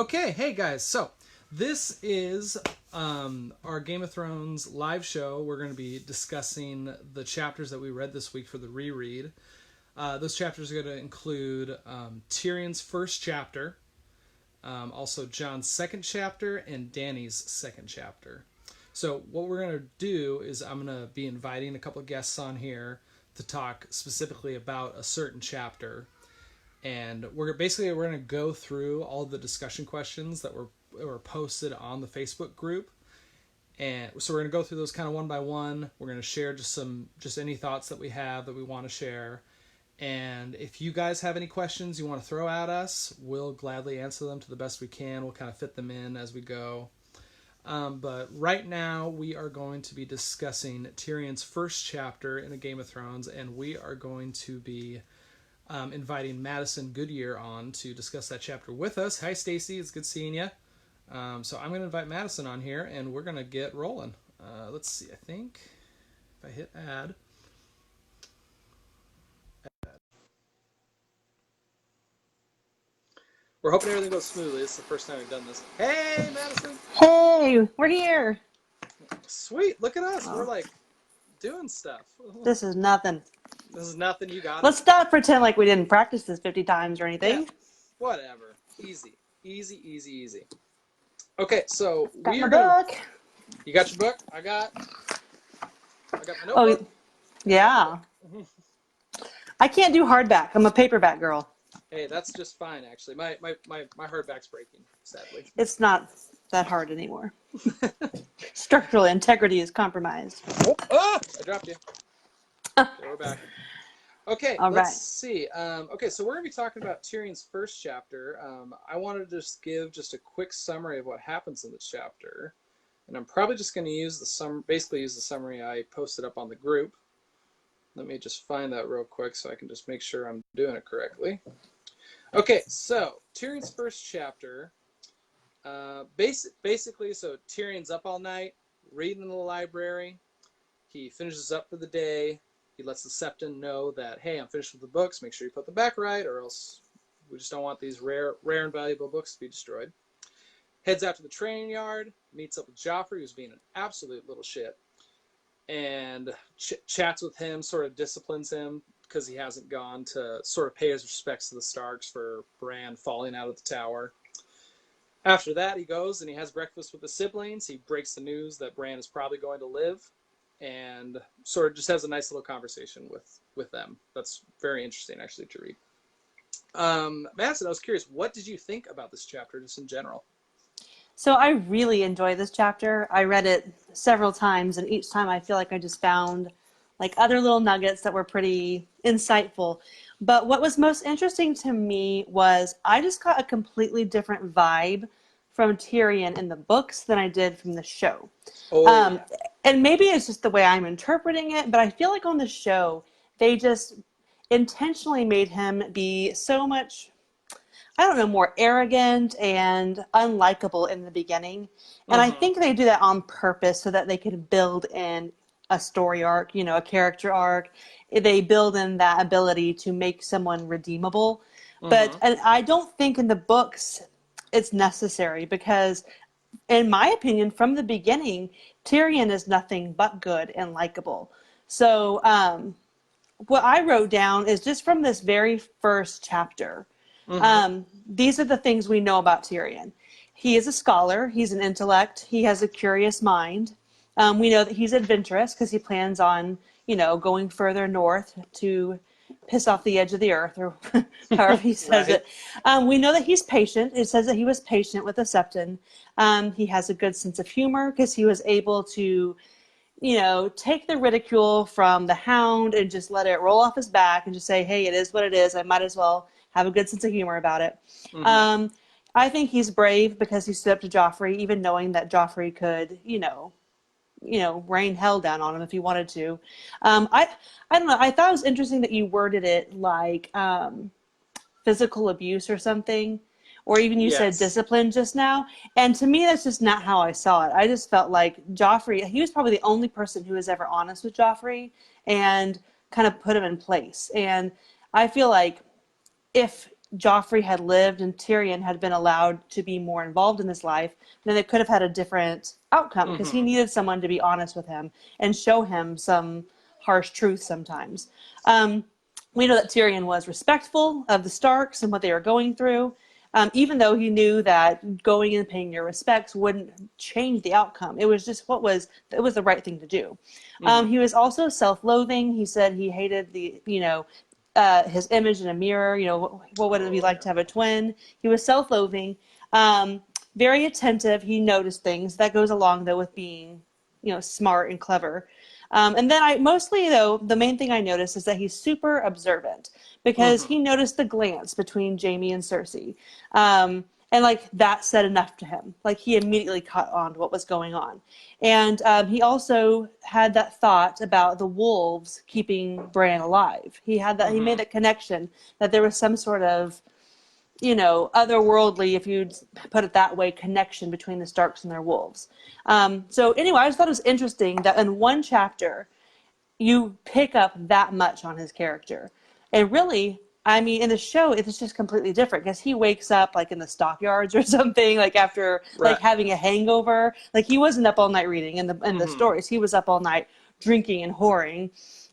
Okay, hey guys. So this is our Game of Thrones live show. We're going to be discussing the chapters that we read this week for the reread. Those chapters are going to include Tyrion's first chapter, also Jon's second chapter, and Dany's second chapter. So what we're going to do is I'm going to be inviting a couple of guests on here to talk specifically about a certain chapter. And we're going to go through all the discussion questions that were posted on the Facebook group, and so we're going to go through those kind of one by one. We're going to share just any thoughts that we have that we want to share, and if you guys have any questions you want to throw at us, we'll gladly answer them to the best we can. We'll kind of fit them in as we go. But right now we are going to be discussing Tyrion's first chapter in A Game of Thrones, and we are going to be inviting Madison Goodyear on to discuss that chapter with us. Hi, Stacy. It's good seeing you. So I'm going to invite Madison on here, and we're going to get rolling. Let's see. I think if I hit add. We're hoping everything goes smoothly. This is the first time we've done this. Hey, Madison. Hey, we're here. Sweet. Look at us. We're like doing stuff. This is nothing. This is nothing. You got it. Let's not pretend like we didn't practice this 50 times or anything. Yeah. Whatever. Easy. Easy, easy, easy. Okay, so Got my book. You got your book? I got my notebook. Oh, yeah. I can't do hardback. I'm a paperback girl. Hey, that's just fine, actually. My hardback's breaking, sadly. It's not that hard anymore. Structural integrity is compromised. Oh, I dropped you. Okay, we're back. Okay, let's see. Okay, so we're going to be talking about Tyrion's first chapter. I wanted to just give a quick summary of what happens in this chapter. And I'm probably just going to use basically use the summary I posted up on the group. Let me just find that real quick so I can just make sure I'm doing it correctly. Okay, so Tyrion's first chapter. Basically, so Tyrion's up all night, reading in the library. He finishes up for the day. He lets the Septon know that, hey, I'm finished with the books. Make sure you put them back right, or else we just don't want these rare and valuable books to be destroyed. Heads out to the training yard, meets up with Joffrey, who's being an absolute little shit, and chats with him, sort of disciplines him because he hasn't gone to sort of pay his respects to the Starks for Bran falling out of the tower. After that, he goes and he has breakfast with the siblings. He breaks the news that Bran is probably going to live, and sort of just has a nice little conversation with them. That's very interesting, actually, to read. Madison, I was curious, what did you think about this chapter, just in general? So I really enjoy this chapter. I read it several times, and each time I feel like I just found like other little nuggets that were pretty insightful. But what was most interesting to me was I just got a completely different vibe from Tyrion in the books than I did from the show. Yeah. And maybe it's just the way I'm interpreting it, but I feel like on the show, they just intentionally made him be so much, I don't know, more arrogant and unlikable in the beginning. And I think they do that on purpose so that they can build in a story arc, a character arc. They build in that ability to make someone redeemable. But and I don't think in the books it's necessary because, in my opinion, from the beginning, Tyrion is nothing but good and likable. So what I wrote down is just from this very first chapter. These are the things we know about Tyrion. He is a scholar. He's an intellect. He has a curious mind. We know that he's adventurous because he plans on, going further north to piss off the edge of the earth, or however he says it. We know that he's patient. It says that he was patient with the Septon. He has a good sense of humor because he was able to, take the ridicule from the Hound and just let it roll off his back and just say, hey, it is what it is. I might as well have a good sense of humor about it. I think he's brave because he stood up to Joffrey, even knowing that Joffrey could, rain hell down on him if he wanted to. I don't know. I thought it was interesting that you worded it like physical abuse or something, or even you said discipline just now. And to me, that's just not how I saw it. I just felt like Joffrey, he was probably the only person who was ever honest with Joffrey and kind of put him in place. And I feel like if Joffrey had lived and Tyrion had been allowed to be more involved in his life, then it could have had a different outcome because he needed someone to be honest with him and show him some harsh truth sometimes. We know that Tyrion was respectful of the Starks and what they were going through, even though he knew that going and paying your respects wouldn't change the outcome. It was just it was the right thing to do. He was also self-loathing. He said he hated his image in a mirror. What would it be like to have a twin? He was self-loathing, very attentive. He noticed things. That goes along though with being, smart and clever. And then the main thing I noticed is that he's super observant because he noticed the glance between Jaime and Cersei. And that said enough to him. He immediately caught on to what was going on. And he also had that thought about the wolves keeping Bran alive. He made that connection that there was some sort of, otherworldly, if you'd put it that way, connection between the Starks and their wolves. So anyway, I just thought it was interesting that in one chapter, you pick up that much on his character. And really, in the show, it's just completely different because he wakes up in the stockyards or something, after having a hangover. He wasn't up all night reading in the stories. He was up all night drinking and whoring.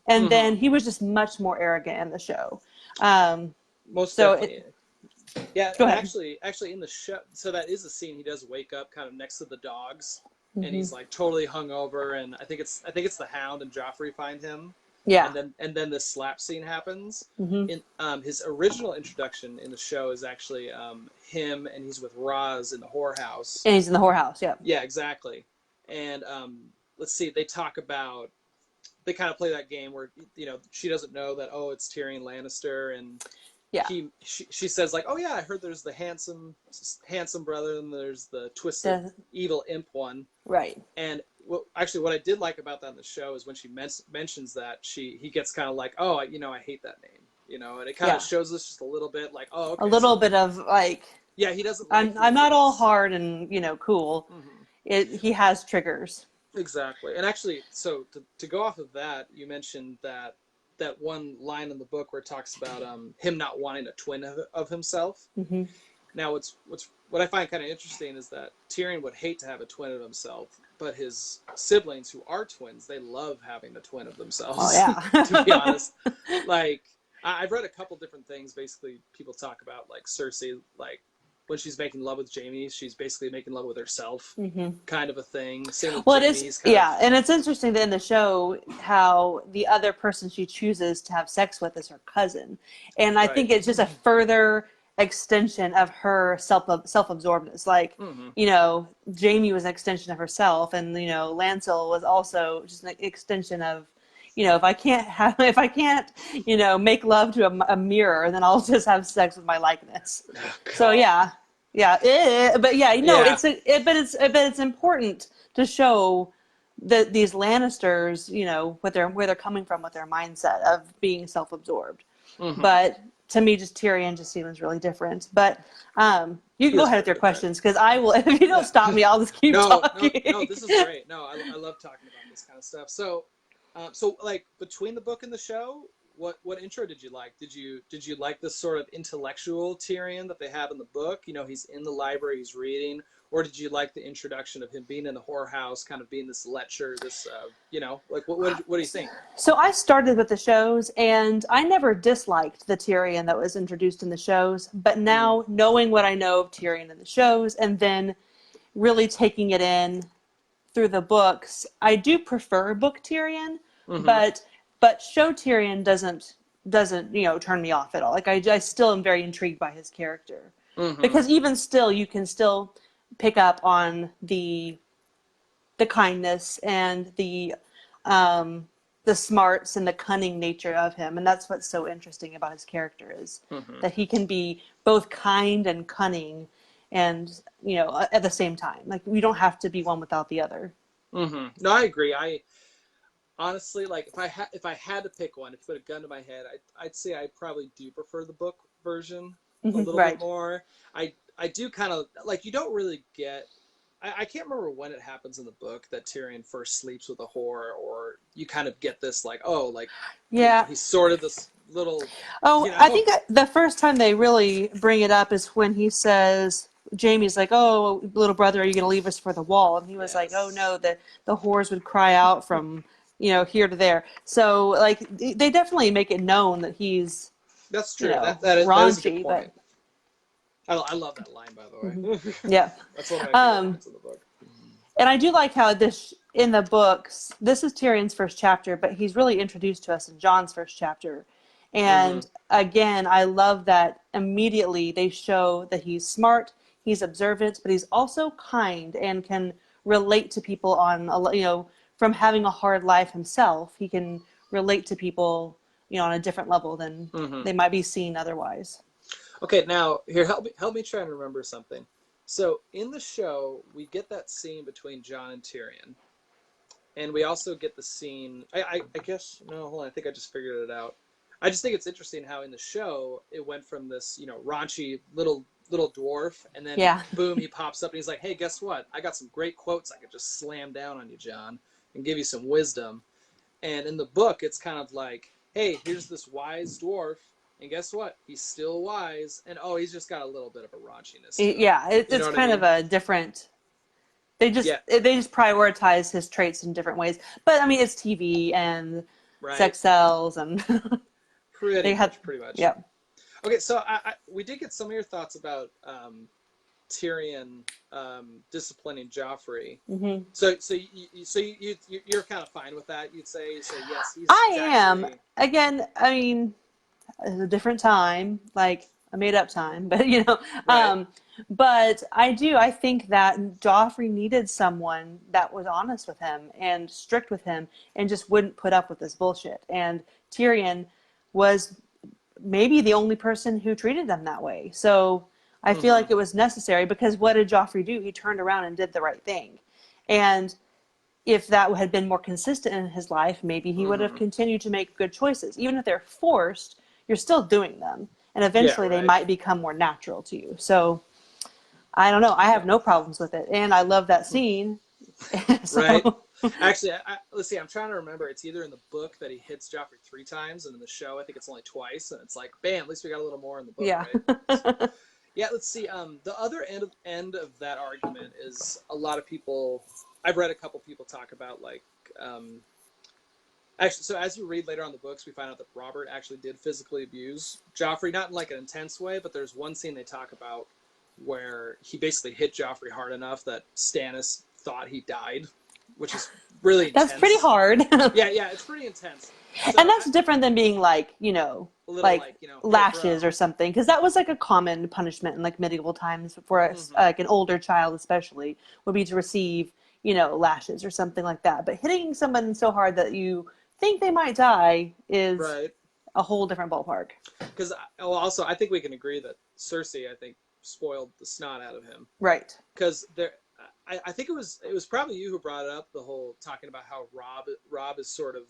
And then he was just much more arrogant in the show. Most definitely. Yeah, Go ahead. Actually, in the show, so that is a scene. He does wake up kind of next to the dogs, and he's totally hungover. And I think it's the Hound and Joffrey find him. Yeah. And then this slap scene happens. In his original introduction in the show is actually him, and he's with Roz in the whorehouse. And he's in the whorehouse. Yeah. Yeah, exactly. And let's see, they kind of play that game where she doesn't know that it's Tyrion Lannister, and yeah, she says oh yeah, I heard there's the handsome brother and there's the twisted evil imp one. Right. And what I did like about that in the show is when she mentions that he gets kind of I hate that name, and it kind of shows us just a little bit okay, a little bit of yeah, he doesn't. I'm not all hard and cool. He has triggers. Exactly. And actually, so to go off of that, you mentioned that one line in the book where it talks about him not wanting a twin of himself. Now, what I find kind of interesting is that Tyrion would hate to have a twin of himself, but his siblings who are twins, they love having a twin of themselves. Oh yeah. To be honest, I've read a couple different things. Basically, people talk about Cersei, when she's making love with Jaime, she's basically making love with herself, kind of a thing. Same with Jaime's and it's interesting that in the show how the other person she chooses to have sex with is her cousin, and I think it's just a further extension of her self-absorbedness. Jaime was an extension of herself, and Lancel was also just an extension of. If I can't make love to a mirror, then I'll just have sex with my likeness. Oh, so yeah. But it's important to show that these Lannisters, where they're coming from with their mindset of being self-absorbed. But to me, just Tyrion just seems really different. But you can go ahead with your questions because I will. If you don't stop me, I'll just keep talking. No, this is great. No, I love talking about this kind of stuff. So between the book and the show, what intro did you like? Did you like this sort of intellectual Tyrion that they have in the book? He's in the library, he's reading, or did you like the introduction of him being in the whorehouse, kind of being this lecher, this what do you think? So I started with the shows, and I never disliked the Tyrion that was introduced in the shows, but now knowing what I know of Tyrion in the shows, and then really taking it in through the books, I do prefer book Tyrion, but show Tyrion doesn't turn me off at all. I still am very intrigued by his character because even still you can still pick up on the kindness and the smarts and the cunning nature of him, and that's what's so interesting about his character is that he can be both kind and cunning. And at the same time, we don't have to be one without the other. No, I agree. I honestly, if I had to pick one, if you put a gun to my head, I'd say I probably do prefer the book version a little bit more. I do kind of you don't really get. I can't remember when it happens in the book that Tyrion first sleeps with a whore, or you kind of get this he's sort of this little, Oh, you I know. think the first time they really bring it up is when he says, Jamie's like, "Oh, little brother, are you going to leave us for the wall?" And he was like, "Oh Yes, no, the whores would cry out from here to there." So like they definitely make it known that he's that's true. That is a good raunchy, but point. I love that line, by the mhm. way. Yeah. That's one of my favorite Um, lines in the book. and I do like how this in the books, this is Tyrion's first chapter, but he's really introduced to us in Jon's first chapter. Mm-hmm. And again, I love that immediately they show that he's smart, he's observant, but he's also kind and can relate to people from having a hard life himself. He can relate to people, on a different level than Mm-hmm. they might be seen otherwise. Okay, now here, help me try and remember something. So in the show, we get that scene between Jon and Tyrion, and we also get the scene. I guess no, hold on. I think I just figured it out. I just think it's interesting how in the show it went from this raunchy little dwarf, and then Yeah. boom, he pops up and he's like, "Hey, guess what? I got some great quotes I could just slam down on you, Jon, and give you some wisdom." And in the book, it's kind of like, "Hey, here's this wise dwarf, and guess what? He's still wise, and oh, he's just got a little bit of a raunchiness to him." Yeah, You know it's what I kind of mean? a different. They just Yeah. they just prioritize his traits in different ways. But I mean, it's TV and Right. sex sells, and Pretty they had, much. Pretty much. yeah. Okay, so we did get some of your thoughts about Tyrion disciplining Joffrey. Hmm. You're kind of fine with that. You say yes, I he's am. actually Again, I mean, it's a different time, like a made up time, but right. but I think that Joffrey needed someone that was honest with him and strict with him and just wouldn't put up with this bullshit. And Tyrion was maybe the only person who treated them that way. So I feel Mm-hmm. like it was necessary because what did Joffrey do? He turned around and did the right thing. And if that had been more consistent in his life, maybe he would have Mm-hmm. continued to make good choices. Even if they're forced, you're still doing them. And Yeah. eventually they Right. might become more natural to you. So I don't know. I have Yeah. no problems with it. And I love that scene. Right. So, Actually, let's see. I'm trying to remember. It's either in the book that he hits Joffrey 3 times, and in the show, I think it's only twice. And it's like, bam! At least we got a little more in the book, yeah. right? So, yeah. Let's see. The other end of that argument is a lot of people. I've read a couple people talk about like. Actually, so as you read later on the books, we find out that Robert actually did physically abuse Joffrey, not in like an intense way, but there's one scene they talk about where he basically hit Joffrey hard enough that Stannis thought he died, which is really That's pretty intense. hard. Yeah, it's pretty intense. And So that's different than being like, a little like like hey, lashes bro. or something, because that was like a common punishment in like medieval times for Mm-hmm. like an older child, especially, would be to receive, lashes or something like that. But hitting someone so hard that you think they might die is Right. a whole different ballpark. Because also I think we can agree that Cersei, I think, spoiled the snot out of him. Right. Because I think it was probably you who brought up the whole talking about how Rob is sort of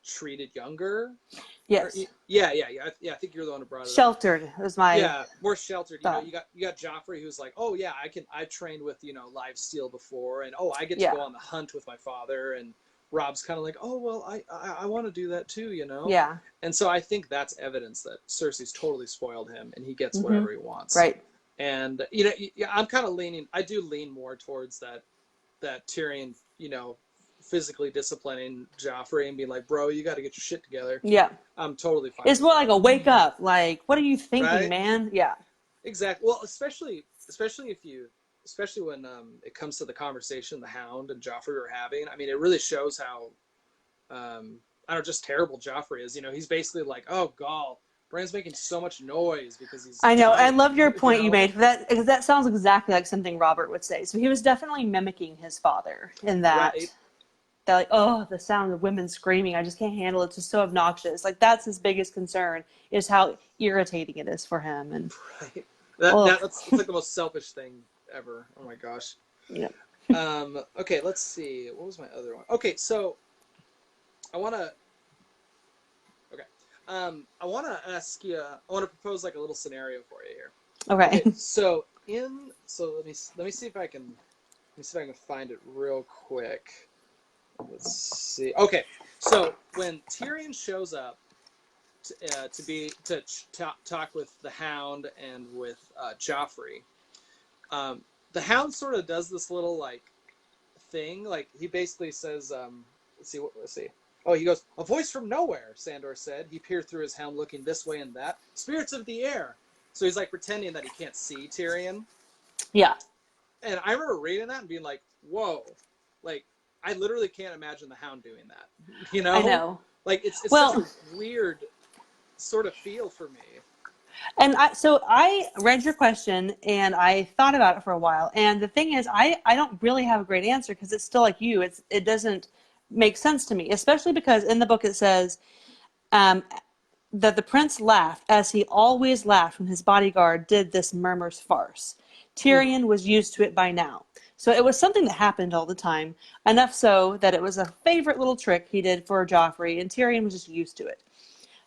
treated younger. Or, Yes. yeah. I think you're the one who brought it up. Sheltered was my Yeah, more sheltered. thought. You got Joffrey who's like, oh yeah, I've trained with live steel before, and oh I get to Yeah. go on the hunt with my father, and Rob's kind of like, oh well, I want to do that too. Yeah. And so I think that's evidence that Cersei's totally spoiled him, and he gets Hmm. whatever he wants. Right. And yeah, I'm kind of leaning. I do lean more towards that Tyrion, physically disciplining Joffrey and being like, bro, you got to get your shit together. Yeah. I'm totally fine It's with more like that. a wake up. Like, what are you thinking, Right? man? Yeah. Exactly. Well, especially when it comes to the conversation the Hound and Joffrey were having. I mean, it really shows how I don't know, just terrible Joffrey is. He's basically like, oh god, Bran's making so much noise because he's I know. I dying. love your You point you know? made for that, because that sounds exactly like something Robert would say. So he was definitely mimicking his father in Right. that like, oh, the sound of women screaming, I just can't handle it. It's just so obnoxious. Like that's his biggest concern is how irritating it is for him. And Right. oh, That's like the most selfish thing ever. Oh my gosh. yeah. Okay, let's see. What was my other one? Okay, so I want to. Okay. I want to ask you. I want to propose like a little scenario for you here. Okay. Okay, so let me see if I can find it real quick. Let's see. Okay, so when Tyrion shows up talk with the Hound and with Joffrey. The Hound sort of does this little like thing. Like he basically says, let's see. Oh, he goes, "A voice from nowhere," Sandor said. He peered through his helm, looking this way and that. "Spirits of the air." So he's like pretending that he can't see Tyrion. Yeah. And I remember reading that and being like, "Whoa!" Like I literally can't imagine the Hound doing that. You know? I know. Like it's such a weird sort of feel for me. And so I read your question and I thought about it for a while. And the thing is, I don't really have a great answer because it's still like you. It doesn't make sense to me, especially because in the book it says that the prince laughed as he always laughed when his bodyguard did this murmur's farce. Tyrion was used to it by now. So it was something that happened all the time, enough so that it was a favorite little trick he did for Joffrey, and Tyrion was just used to it.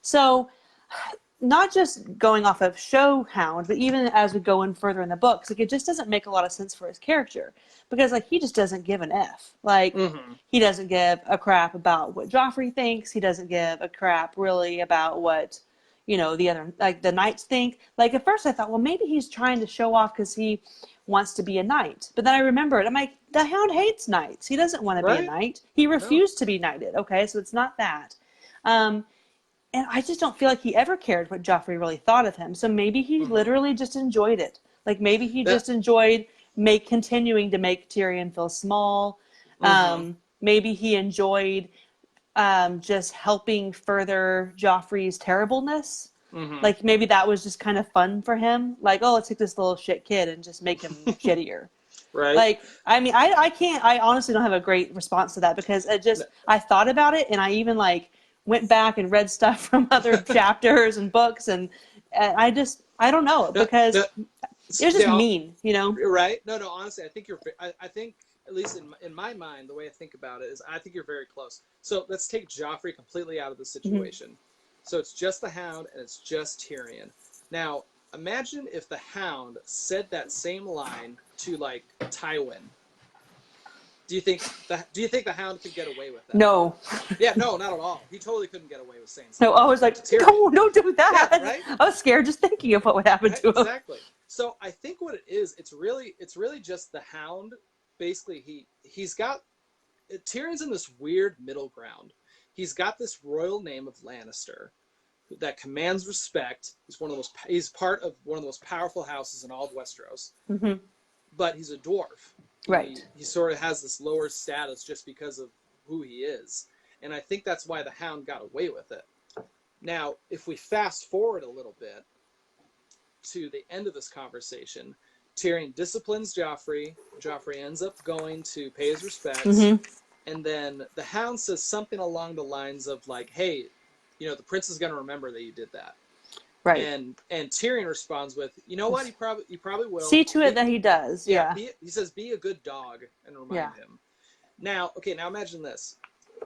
So not just going off of show Hound, but even as we go in further in the books, like it just doesn't make a lot of sense for his character because like he just doesn't give an F. Like he doesn't give a crap about what Joffrey thinks. He doesn't give a crap really about what, you know, the other, like the knights think. Like at first I thought, well, maybe he's trying to show off because he wants to be a knight. But then I remembered, I'm like, the Hound hates knights. He doesn't want to be a knight. He refused to be knighted. Okay, so it's not that. And I just don't feel like he ever cared what Joffrey really thought of him. So maybe he literally just enjoyed it. Like maybe he just enjoyed continuing to make Tyrion feel small. Maybe he enjoyed just helping further Joffrey's terribleness. Like maybe that was just kind of fun for him. Like, oh, let's take this little shit kid and just make him shittier. Right. Like, I mean, I honestly don't have a great response to that because I thought about it and I even like went back and read stuff from other chapters and books and I don't know because it was just mean, you know? Right. No, honestly, I think I think at least in my mind, the way I think about it is I think you're very close. So let's take Joffrey completely out of the situation. So it's just the Hound and it's just Tyrion. Now, imagine if the Hound said that same line to like Tywin. Do you think the Hound could get away with that? No. Yeah, no, not at all. He totally couldn't get away with saying something. No, I was like, don't do that. Yeah, right? I was scared just thinking of what would happen to him. Exactly. So I think what it is, it's really just the Hound. Basically, he's got Tyrion's in this weird middle ground. He's got this royal name of Lannister that commands respect. He's part of one of the most powerful houses in all of Westeros. But he's a dwarf. Right. He sort of has this lower status just because of who he is. And I think that's why the Hound got away with it. Now, if we fast forward a little bit to the end of this conversation, Tyrion disciplines Joffrey. Joffrey ends up going to pay his respects. And then the Hound says something along the lines of like, hey, you know, the prince is going to remember that you did that. Right. And Tyrion responds with, you know what, you probably will. See to it that he does. Yeah. He says, be a good dog and remind him. Now imagine this.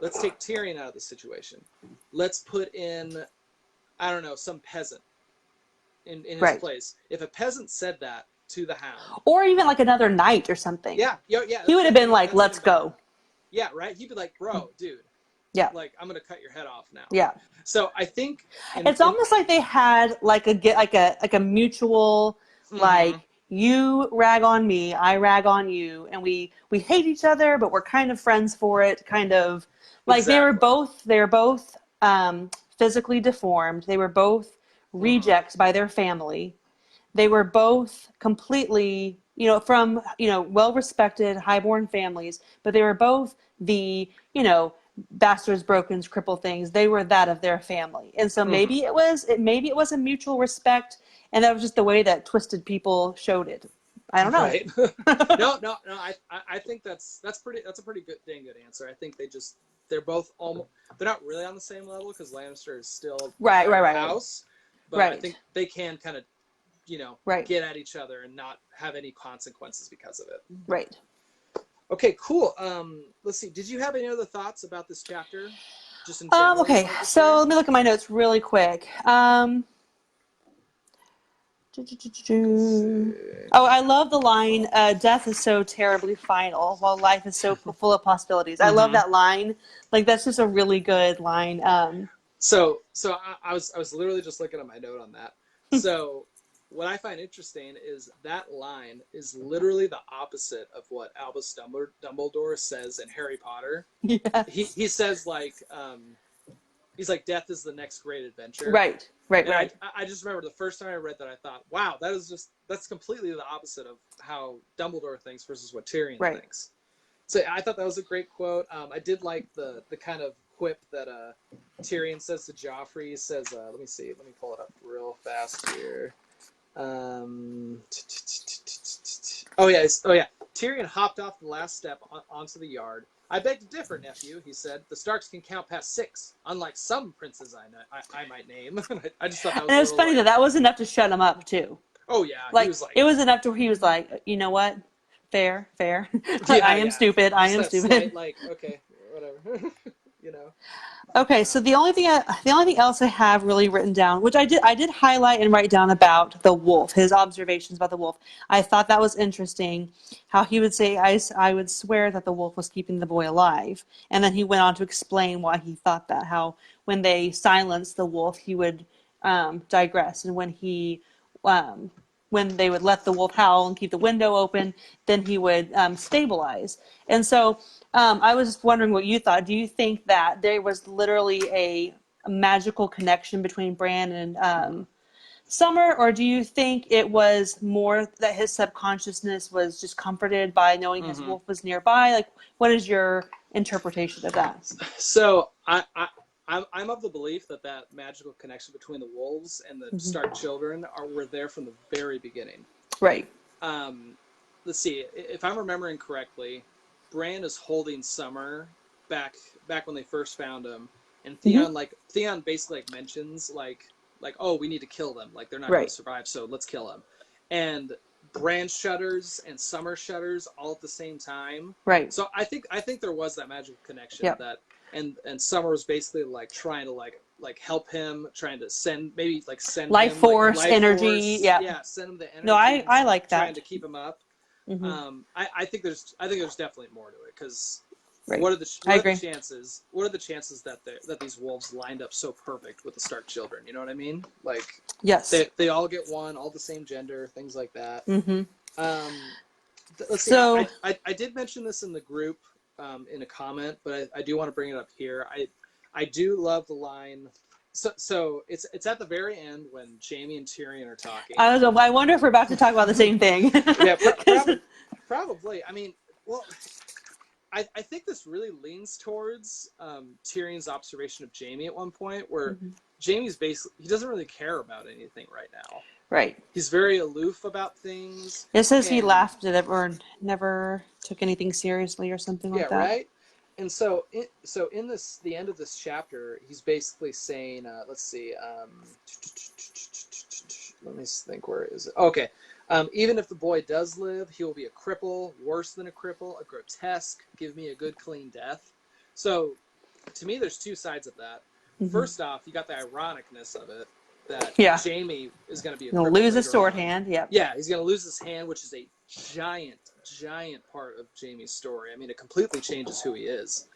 Let's take Tyrion out of the situation. Let's put in, I don't know, some peasant in his place. If a peasant said that to the Hound. Or even like another knight or something. Yeah. He would have been like, let's go. Yeah, right? He'd be like, bro, dude. Yeah. Like, I'm going to cut your head off now. Yeah. So I think it's almost like they had like a mutual like you rag on me, I rag on you, and we hate each other, but we're kind of friends for it. Kind of like they were both physically deformed. They were both rejects by their family. They were both completely, you know, from, you know, well-respected, highborn families, but they were both the, you know, bastards, brokens, cripple things. They were that of their family. And so maybe it was a mutual respect, and that was just the way that Twisted people showed it. I don't know. Right. No. I think that's a pretty good answer. I think they're both almost, they're not really on the same level because Lannister is still right house, but I think they can kind of, you know, get at each other and not have any consequences because of it. Right. Okay, cool. Let's see. Did you have any other thoughts about this chapter? Just in general. Okay, so let me look at my notes really quick. Oh, I love the line, death is so terribly final, while life is so full of possibilities. I love that line. Like, that's just a really good line. So I was literally just looking at my note on that. So what I find interesting is that line is literally the opposite of what Albus Dumbledore says in Harry Potter. Yes. He says like he's like, death is the next great adventure. Right. Right. And Right. I just remember the first time I read that, I thought, wow, that's completely the opposite of how Dumbledore thinks versus what Tyrion Right. thinks. So I thought that was a great quote. I did like the kind of quip that Tyrion says to Joffrey. He says, let me see, let me pull it up real fast here. Oh yeah. Tyrion hopped off the last step onto the yard. I beg to differ, nephew, he said. The Starks can count past 6, unlike some princes I might name. I just thought that was And it's funny that was enough to shut him up too. Oh yeah, Like, he was like, it was enough to where he was like, you know what? Fair. yeah, I am stupid. I just am that stupid. slight, like, okay, whatever, you know. Okay, so the only thing else I have really written down, which I did highlight and write down about the wolf, his observations about the wolf. I thought that was interesting, how he would say, I would swear that the wolf was keeping the boy alive. And then he went on to explain why he thought that, how when they silenced the wolf, he would digress. And when they would let the wolf howl and keep the window open, then he would stabilize. And so I was just wondering what you thought. Do you think that there was literally a magical connection between Bran and Summer, or do you think it was more that his subconsciousness was just comforted by knowing his wolf was nearby? Like, what is your interpretation of that? So I'm of the belief that magical connection between the wolves and the Stark children were there from the very beginning. Right. Let's see, if I'm remembering correctly, Bran is holding Summer back when they first found him, and Theon basically mentions like, oh, we need to kill them, like they're not going to survive, so let's kill them. And Bran shudders and Summer shudders all at the same time. Right. So I think there was that magical connection that, and Summer was basically like trying to like help him, trying to send life him, force, life energy. force, Yeah, send him the energy. No, I like that. Trying to keep him up. I think there's definitely more to it, because Right. what are the chances? What are the chances that these wolves lined up so perfect with the Stark children? You know what I mean? Like, yes, they all get one, all the same gender, things like that. Let's see. So I did mention this in the group in a comment, but I do want to bring it up here. I do love the line. So it's at the very end when Jaime and Tyrion are talking. I wonder if we're about to talk about the same thing. Yeah, probably. I mean, well, I think this really leans towards Tyrion's observation of Jaime at one point, where Jaime's basically, he doesn't really care about anything right now. Right. He's very aloof about things. It says he laughed at it or never took anything seriously or something like that. Yeah, right. And so in the end of this chapter, he's basically saying, let's see, let me think, where is it? Okay. Even if the boy does live, he will be a cripple, worse than a cripple, a grotesque, give me a good clean death. So to me, there's two sides of that. First off, you got the ironicness of it, that Jaime is going to be He'll lose his sword hand. Yeah, he's going to lose his hand, which is a giant part of Jaime's story. I mean, it completely changes who he is.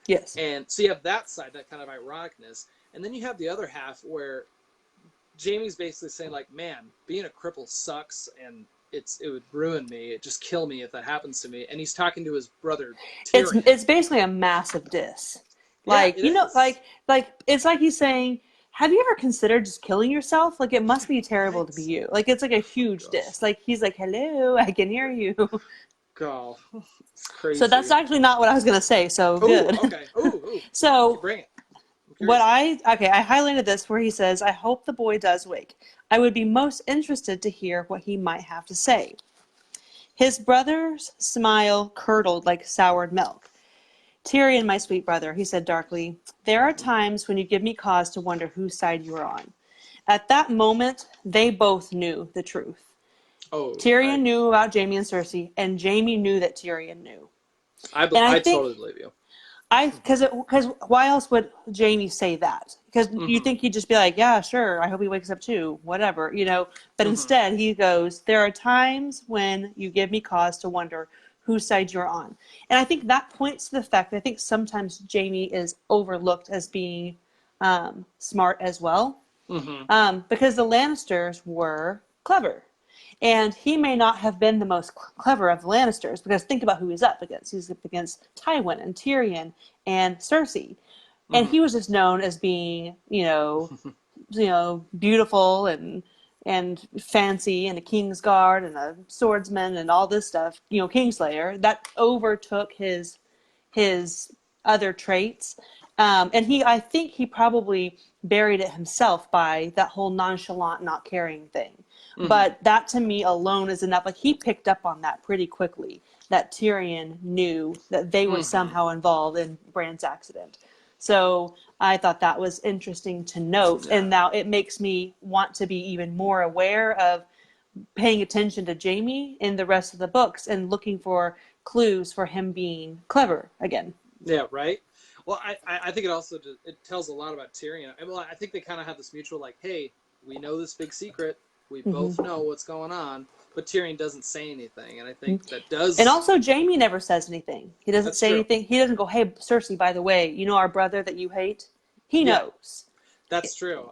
Yes. And so you have that side, that kind of ironicness, and then you have the other half where Jaime's basically saying, like, man, being a cripple sucks, and it would ruin me. It just kill me if that happens to me. And he's talking to his brother Tyrion. It's basically a massive diss. Like, like it's like he's saying, have you ever considered just killing yourself? Like, it must be terrible to be you. Like, it's like a huge diss. Like, he's like, hello, I can hear you. God, it's crazy. So that's actually not what I was going to say. So good. Okay. Ooh. So bring it. I highlighted this where he says, I hope the boy does wake. I would be most interested to hear what he might have to say. His brother's smile curdled like soured milk. Tyrion, my sweet brother, he said darkly, there are times when you give me cause to wonder whose side you are on. At that moment, they both knew the truth. Tyrion knew about Jaime and Cersei, and Jaime knew that Tyrion knew. I totally believe you. Because why else would Jaime say that? Because you think he'd just be like, yeah, sure, I hope he wakes up too, whatever, you know. But instead, he goes, there are times when you give me cause to wonder whose side you're on. And I think that points to the fact that I think sometimes Jaime is overlooked as being smart as well. Mm-hmm. Because the Lannisters were clever. And he may not have been the most clever of the Lannisters, because think about who he's up against. He's up against Tywin and Tyrion and Cersei. And Mm-hmm. he was just known as being, beautiful and fancy, and a Kingsguard and a swordsman and all this stuff, Kingslayer, that overtook his other traits. And I think he probably buried it himself by that whole nonchalant, not caring thing. Mm-hmm. But that to me alone is enough. Like, he picked up on that pretty quickly, that Tyrion knew that they were Mm-hmm. somehow involved in Bran's accident. So I thought that was interesting to note. Yeah. And now it makes me want to be even more aware of paying attention to Jaime in the rest of the books and looking for clues for him being clever again. Yeah, right. Well, I think it tells a lot about Tyrion. I think they kind of have this mutual, like, hey, we know this big secret. We both know what's going on, but Tyrion doesn't say anything, and I think that does. And also, Jaime never says anything. He doesn't That's say true. anything. He doesn't go, "Hey, Cersei, by the way, you know our brother that you hate?" He Yeah. knows. That's true.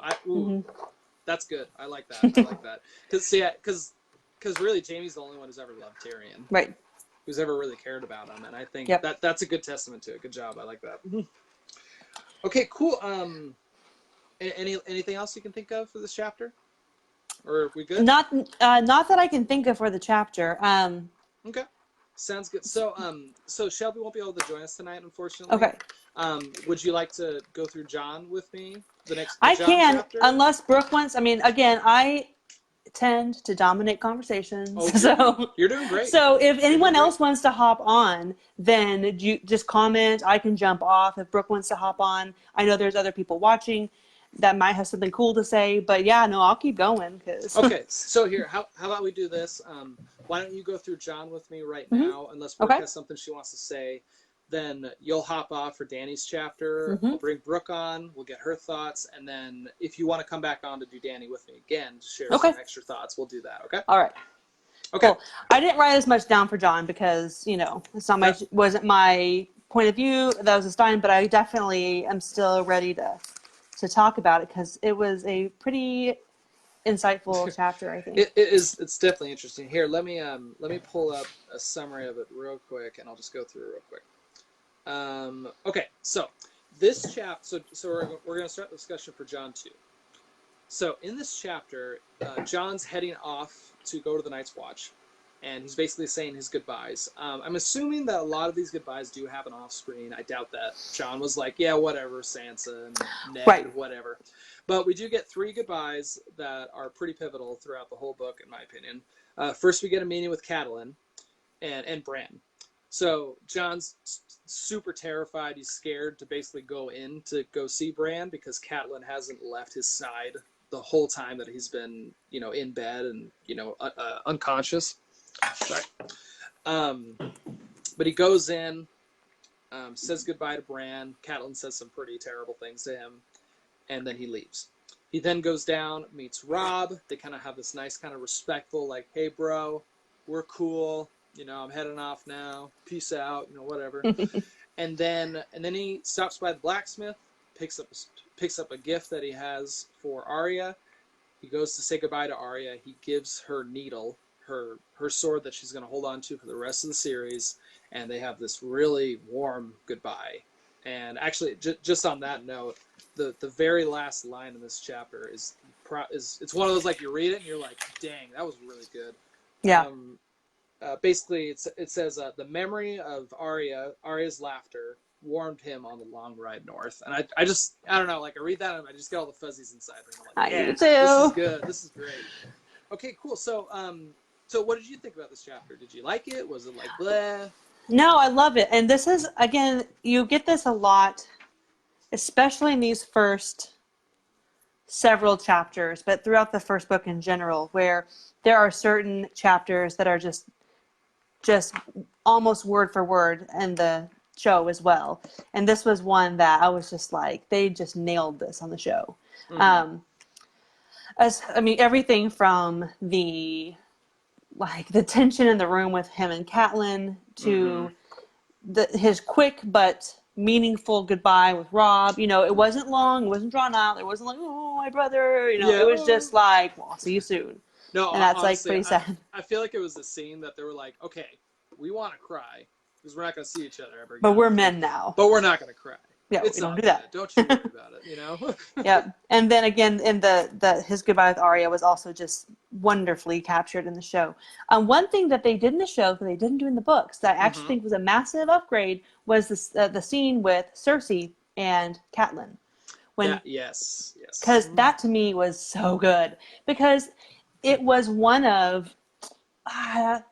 That's good. I like that. I like that. Because really, Jaime's the only one who's ever loved Tyrion. Right. Who's ever really cared about him, and I think that's a good testament to it. Good job. I like that. Okay, cool. Anything else you can think of for this chapter? Or are we good? Not that I can think of for the chapter. Okay, sounds good. So Shelby won't be able to join us tonight, unfortunately. Okay. Would you like to go through Jon with me? The I Jon can, chapter? unless Brooke wants. I mean, again, I tend to dominate conversations. Oh, you're doing great. So if anyone else wants to hop on, then you just comment. I can jump off if Brooke wants to hop on. I know there's other people watching that might have something cool to say, but yeah, no, I'll keep going. Okay, so here, how about we do this? Why don't you go through Jon with me right now, unless Brooke has something she wants to say. Then you'll hop off for Dany's chapter. We'll bring Brooke on. We'll get her thoughts. And then if you want to come back on to do Dany with me again, to share some extra thoughts, we'll do that, okay? All right. Okay. Cool. I didn't write as much down for Jon because, it's not wasn't my point of view. That was a Stein, but I definitely am still ready to talk about it because it was a pretty insightful chapter, I think. It's definitely interesting. Here, let me pull up a summary of it real quick, and I'll just go through it real quick. Okay, so this chapter, so we're going to start the discussion for Jon II. So in this chapter, Jon's heading off to go to the Night's Watch, and he's basically saying his goodbyes. I'm assuming that a lot of these goodbyes do happen off screen. I doubt that Jon was like, yeah, whatever, Sansa and Ned, whatever. But we do get 3 goodbyes that are pretty pivotal throughout the whole book, in my opinion. First, we get a meeting with Catelyn and Bran. So Jon's super terrified. He's scared to basically go in to go see Bran because Catelyn hasn't left his side the whole time that he's been, in bed and, unconscious. Sorry. But he goes in, says goodbye to Bran. Catelyn says some pretty terrible things to him, and then he leaves. He then goes down, meets Robb. They kind of have this nice kind of respectful, like, hey, bro, we're cool. I'm heading off now. Peace out. Whatever. and then he stops by the blacksmith, picks up a gift that he has for Arya. He goes to say goodbye to Arya. He gives her needle, her sword that she's going to hold on to for the rest of the series, and they have this really warm goodbye. And actually, just on that note, the very last line in this chapter is it's one of those, like, you read it and you're like, dang, that was really good. Yeah. Basically, it says the memory of Arya's laughter warmed him on the long ride north. And I don't know, like, I read that and I just get all the fuzzies inside me. I'm like, I do too. This is good. This is great. Okay, cool. So what did you think about this chapter? Did you like it? Was it like bleh? No, I love it. And this is, again, you get this a lot, especially in these first several chapters, but throughout the first book in general, where there are certain chapters that are just almost word for word in the show as well. And this was one that I was just like, they just nailed this on the show. Mm-hmm. Everything from the tension in the room with him and Catelyn to his quick but meaningful goodbye with Rob. You know, it wasn't long, it wasn't drawn out. It wasn't like, oh, my brother. You know, Yeah. it was just like, well, I'll see you soon. No, And that's like honestly, pretty sad. I feel like it was the scene that they were like, okay, we want to cry because we're not going to see each other ever again. But we're men now. But we're not going to cry. Yeah, It's we don't not do that. Don't you worry about it, you know? Yeah. And then again, in his goodbye with Arya was also just wonderfully captured in the show. One thing that they did in the show that they didn't do in the books that I actually think was a massive upgrade was the scene with Cersei and Catelyn. Yes. Because that to me was so good. Because it was one of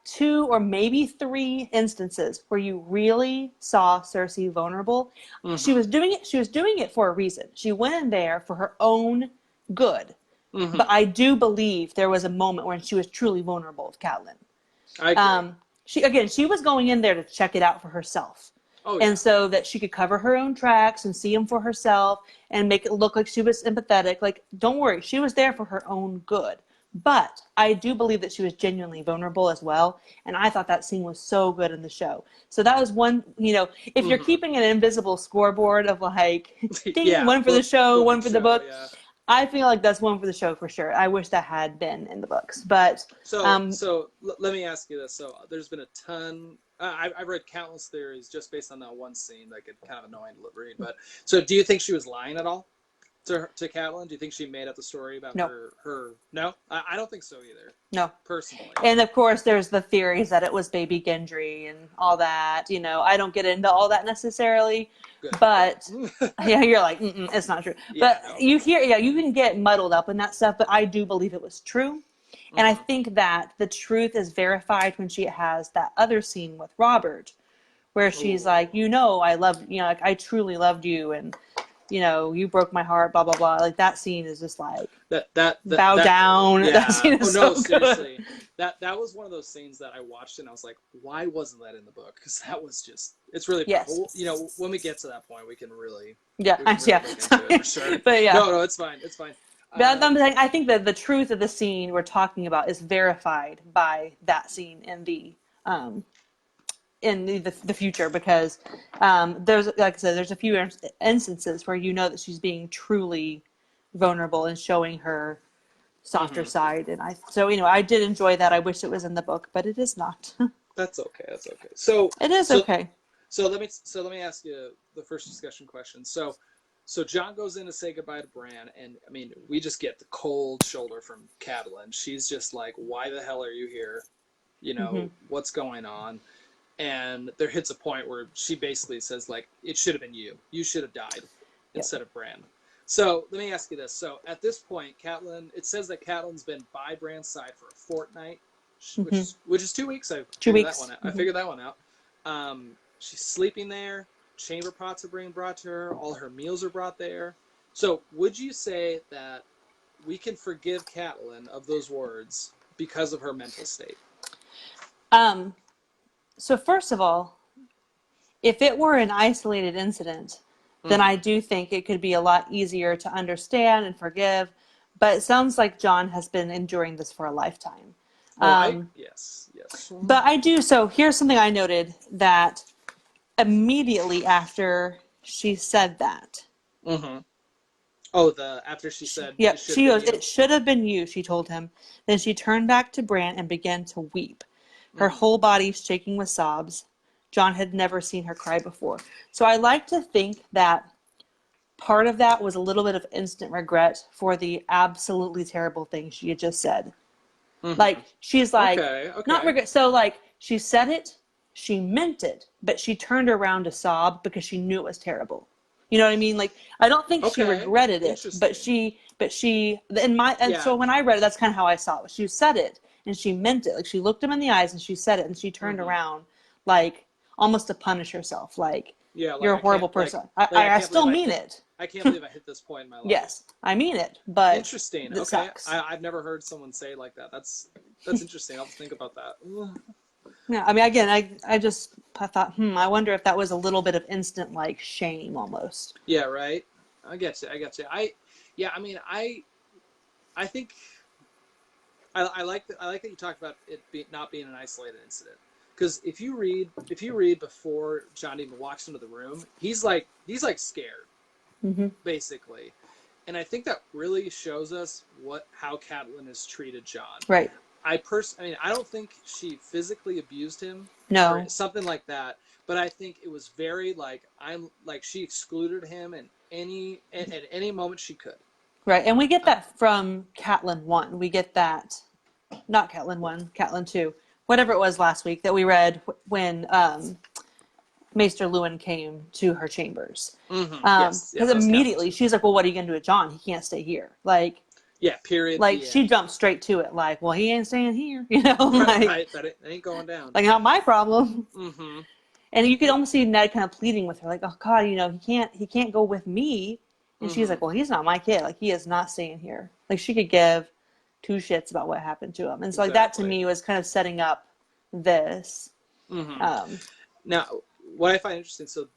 2 or maybe 3 instances where you really saw Cersei vulnerable. She was doing it for a reason. She went in there for her own good. But I do believe there was a moment when she was truly vulnerable with Catelyn. I agree. She was going in there to check it out for herself. Oh, yeah. And so that she could cover her own tracks and see them for herself and make it look like she was empathetic. Like, don't worry, she was there for her own good. But I do believe that she was genuinely vulnerable as well. And I thought that scene was so good in the show. So that was one, you know, if you're keeping an invisible scoreboard of like, ding, one for the show, one for the book, I feel like that's one for the show for sure. I wish that had been in the books. But so let me ask you this. So there's been a ton. I've read countless theories just based on that one scene that get kind of annoying to read. But so do you think she was lying at all to Catelyn? Do you think she made up the story about her? No, I don't think so either. No, personally. And of course, there's the theories that it was baby Gendry and all that. You know, I don't get into all that necessarily. Good. But yeah, you're like, it's not true. Yeah, but you can get muddled up in that stuff. But I do believe it was true. And I think that the truth is verified when she has that other scene with Robert, where she's like, I love, like I truly loved you, and you broke my heart, blah blah blah. Like that scene is just like bow down. Yeah. That scene is so seriously. Good. That was one of those scenes that I watched and I was like, why wasn't that in the book? Because that was just, it's really powerful. When we get to that point, we can really look into it for sure. But yeah, no, it's fine. But I'm saying, I think that the truth of the scene we're talking about is verified by that scene in the future, because there's, like I said, there's a few instances where that she's being truly vulnerable and showing her softer side, and I did enjoy that. I wish it was in the book, but it is not. That's okay. So it is okay. So let me ask you the first discussion question. So Jon goes in to say goodbye to Bran, and I mean, we just get the cold shoulder from Catelyn. She's just like, why the hell are you here? What's going on? And there hits a point where she basically says, like, it should have been you. You should have died instead of Bran. So let me ask you this. So at this point, Catelyn, it says that Catelyn's been by Bran's side for a fortnight, which is 2 weeks. I figured that one out. She's sleeping there. Chamber pots are being brought to her. All her meals are brought there. So would you say that we can forgive Catelyn of those words because of her mental state? So first of all, if it were an isolated incident, then I do think it could be a lot easier to understand and forgive. But it sounds like Jon has been enduring this for a lifetime. Yes. But I do. So here's something I noted, that immediately after she said that. After she said, she goes, it should have been you, she told him. Then she turned back to Bran and began to weep. Her whole body shaking with sobs. Jon had never seen her cry before. So I like to think that part of that was a little bit of instant regret for the absolutely terrible thing she had just said. Like, she's like, not regret. So, like, she said it, she meant it, but she turned around to sob because she knew it was terrible. You know what I mean? Like, I don't think she regretted it, but so when I read it, that's kind of how I saw it. She said it and she meant it. Like, she looked him in the eyes and she said it, and she turned around, like, almost to punish herself. Like, you're a horrible person. I still mean it. I can't believe I hit this point in my life. Yes, I mean it, but interesting. It sucks. I've never heard someone say it like that. That's interesting. I'll have to think about that. Yeah, I mean, again, I thought, I wonder if that was a little bit of instant, like, shame almost. Yeah, right. I get you. I think I like that you talked about it not being an isolated incident, because if you read before Jon even walks into the room, he's like scared, basically, and I think that really shows us how Catelyn has treated Jon. Right. I mean, I don't think she physically abused him No. or something like that, but I think it was very she excluded him at any moment she could. Right, and we get that from Catelyn 1. We get that, not Catelyn 1, Catelyn 2, whatever it was last week that we read when Maester Luwin came to her chambers. Yes, because immediately she's like, well, what are you going to do with Jon? He can't stay here. Like, yeah, period. Like, she jumped straight to it. Like, well, he ain't staying here. You know, like, right. That ain't going down. Like, not my problem. Mm-hmm. And you could almost see Ned kind of pleading with her, like, oh God, you know, he can't go with me. And she's like, well, he's not my kid. Like, he is not staying here. Like, she could give two shits about what happened to him. And so, like, that to me was kind of setting up this. Now, what I find interesting, so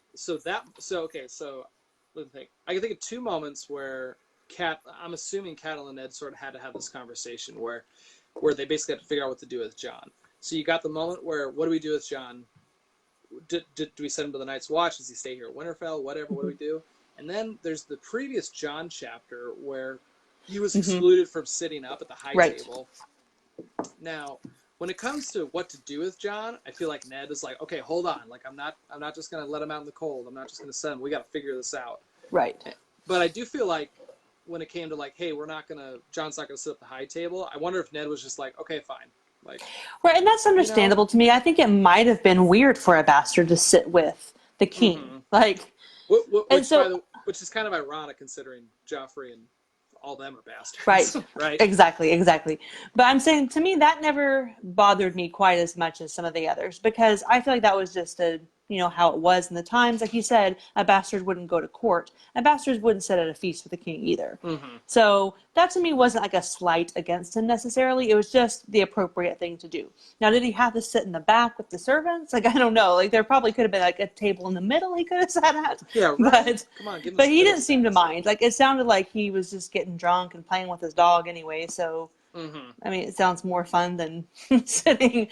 let me think. I can think of two moments where I'm assuming Catelyn and Ned sort of had to have this conversation where they basically had to figure out what to do with Jon. So you got the moment where, what do we do with Jon? Do we send him to the Night's Watch? Does he stay here at Winterfell? Whatever, what do we do? And then there's the previous Jon chapter where he was excluded from sitting up at the high table. Now, when it comes to what to do with Jon, I feel like Ned is like, okay, hold on. Like, I'm not just going to let him out in the cold. I'm not just going to send him. We got to figure this out. Right. But I do feel like when it came to like, hey, Jon's not going to sit at the high table, I wonder if Ned was just like, okay, fine. Like, right, and that's understandable to me. I think it might have been weird for a bastard to sit with the king. Like, which is kind of ironic considering Joffrey and all them are bastards. Right. Right. Exactly. But I'm saying, to me, that never bothered me quite as much as some of the others, because I feel like that was just how it was in the times. Like you said, a bastard wouldn't go to court. A bastard wouldn't sit at a feast with the king either. So that to me wasn't like a slight against him necessarily. It was just the appropriate thing to do. Now, did he have to sit in the back with the servants? Like, I don't know. Like, there probably could have been like a table in the middle he could have sat at. Yeah, right. But he didn't seem to mind. Like, it sounded like he was just getting drunk and playing with his dog anyway. So, I mean, it sounds more fun than sitting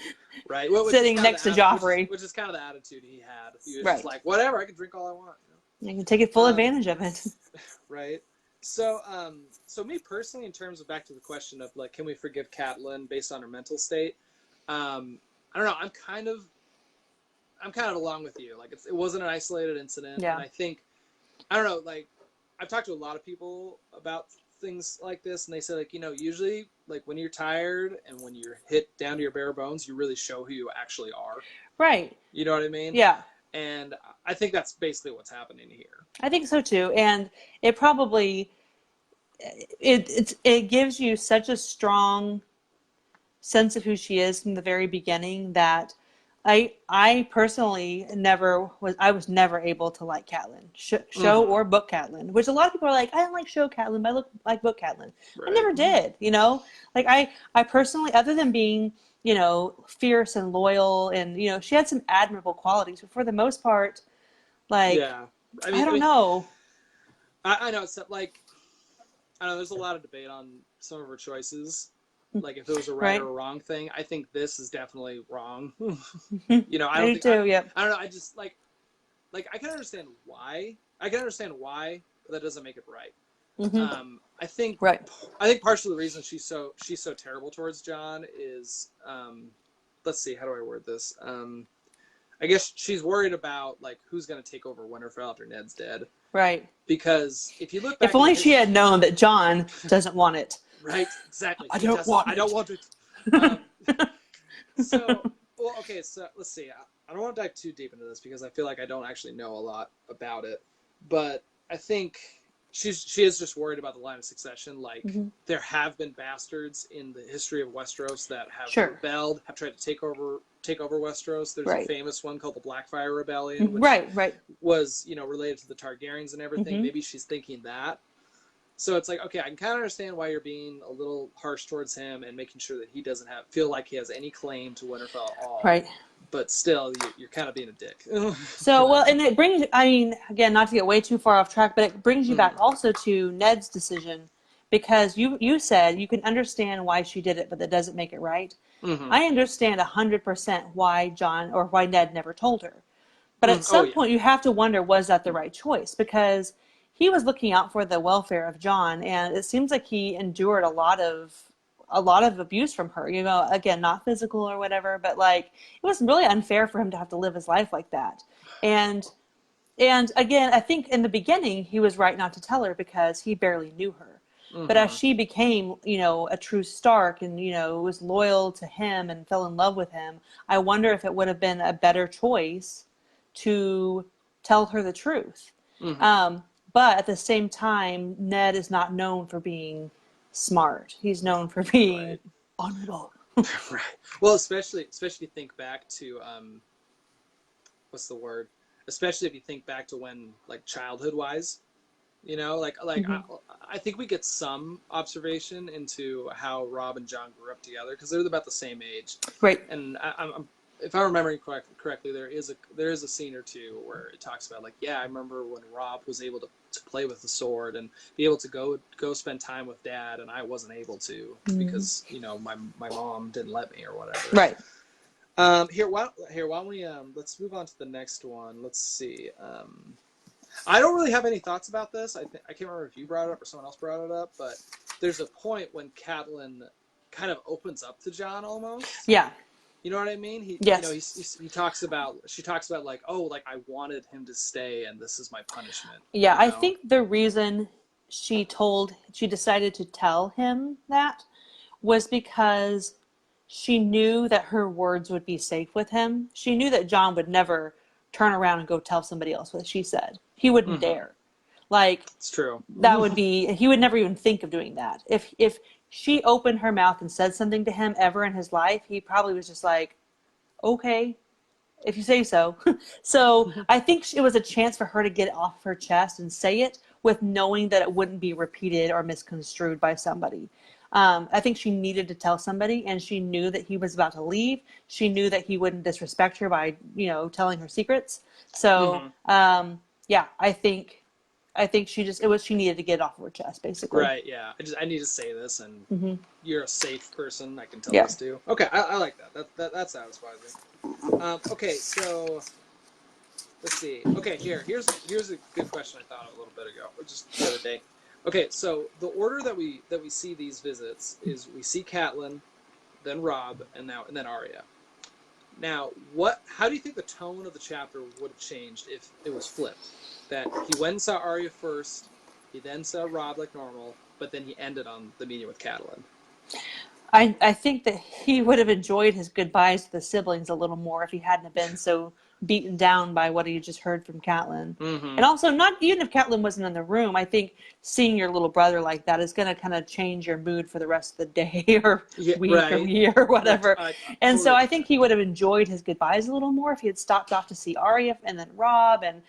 next to Joffrey. Which is kind of the attitude he had. He was just like, whatever, I can drink all I want. You can take full advantage of it. Right. So, me personally, in terms of back to the question of like, can we forgive Catelyn based on her mental state? I don't know. I'm kind of along with you. Like, it wasn't an isolated incident. Yeah. And I think, I don't know, like, I've talked to a lot of people about things like this, and they say, like, usually, like, when you're tired and when you're hit down to your bare bones, you really show who you actually are. Right. You know what I mean? Yeah. And I think that's basically what's happening here. I think so too. And it probably it gives you such a strong sense of who she is from the very beginning that I personally was never able to like Catelyn, show or book Catelyn, which a lot of people are like, I don't like show Catelyn, but I like book Catelyn. Right. I never did, like I personally, other than being, fierce and loyal and, she had some admirable qualities, but for the most part, like, yeah. I don't know. I know. It's like, I don't know, there's a lot of debate on some of her choices. Like, if it was a right or a wrong thing, I think this is definitely wrong. I don't know. I just like I can understand why. But that doesn't make it right. I think partially the reason she's so terrible towards Jon is, let's see, how do I word this? I guess she's worried about like who's going to take over Winterfell after Ned's dead. Right. Because if you look back, if only she had known that Jon doesn't want it. Right, exactly. I don't want it. So let's see. I don't want to dive too deep into this because I feel like I don't actually know a lot about it. But I think she is just worried about the line of succession. Like, there have been bastards in the history of Westeros that have rebelled, have tried to take over Westeros. There's a famous one called the Blackfire Rebellion, which was, related to the Targaryens and everything. Maybe she's thinking that. So it's like, okay, I can kind of understand why you're being a little harsh towards him and making sure that he doesn't feel like he has any claim to Winterfell at all. Right. But still, you're kind of being a dick. So, well, and it brings, I mean, again, not to get way too far off track, but it brings you back also to Ned's decision, because you said you can understand why she did it, but that doesn't make it right. Mm-hmm. I understand 100% why Ned never told her. But at Oh some yeah. point, you have to wonder, was that the right choice? Because he was looking out for the welfare of Jon, and it seems like he endured a lot of abuse from her. You know, again, not physical or whatever, but like it was really unfair for him to have to live his life like that. And and again, I think in the beginning he was right not to tell her because he barely knew her. But as Mm-hmm. she became, a true Stark and, was loyal to him and fell in love with him, I wonder if it would have been a better choice to tell her the truth. Mm-hmm. Um, but at the same time, Ned is not known for being smart. He's known for being Right. honorable. Right. Well, especially think back to what's the word? Especially if you think back to when, like, childhood wise, like Hmm. I think we get some observation into how Rob and John grew up together because they're about the same age, Right. and I'm if I'm remembering correctly, there is a scene or two where it talks about, like, yeah, I remember when Rob was able to play with the sword and be able to go spend time with Dad, and I wasn't able to Hmm. because my mom didn't let me or whatever. Right. Why don't we let's move on to the next one. Let's see. I don't really have any thoughts about this. I can't remember if you brought it up or someone else brought it up, but there's a point when Catelyn kind of opens up to Jon almost. Yeah. You know what I mean? Yes. She talks about like, oh, like, I wanted him to stay and this is my punishment. Yeah, You I know? think the reason she decided to tell him that was because she knew that her words would be safe with him. She knew that John would never turn around and go tell somebody else what she said. He wouldn't Mm-hmm. dare. Like It's true. that would be he would never even think of doing that. If she opened her mouth and said something to him ever in his life, he probably was just like, "Okay, if you say so." So I think it was a chance for her to get it off her chest and say it with knowing that it wouldn't be repeated or misconstrued by somebody. I think she needed to tell somebody, and she knew that he was about to leave. She knew that he wouldn't disrespect her by, telling her secrets. So, Mm-hmm. yeah, I think she needed to get it off of her chest, basically. Right. Yeah. I need to say this, and Hmm. you're a safe person. I can tell Yeah. this to. Okay. I like that. That satisfies me. Okay. So let's see. Okay, here's a good question I thought of a little bit ago, or just the other day. Okay, so the order that we see these visits is we see Catelyn, then Rob, and then Arya. Now, how do you think the tone of the chapter would have changed if it was flipped? That he went and saw Arya first, he then saw Rob like normal, but then he ended on the meeting with Catelyn. I think that he would have enjoyed his goodbyes to the siblings a little more if he hadn't have been so beaten down by what he just heard from Catelyn. Mm-hmm. And also, not even if Catelyn wasn't in the room, I think seeing your little brother like that is going to kind of change your mood for the rest of the day or Yeah, week or right. year or Right. whatever. I And totally so I agree with think that. he would have enjoyed his goodbyes a little more if he had stopped off to see Arya and then Rob and,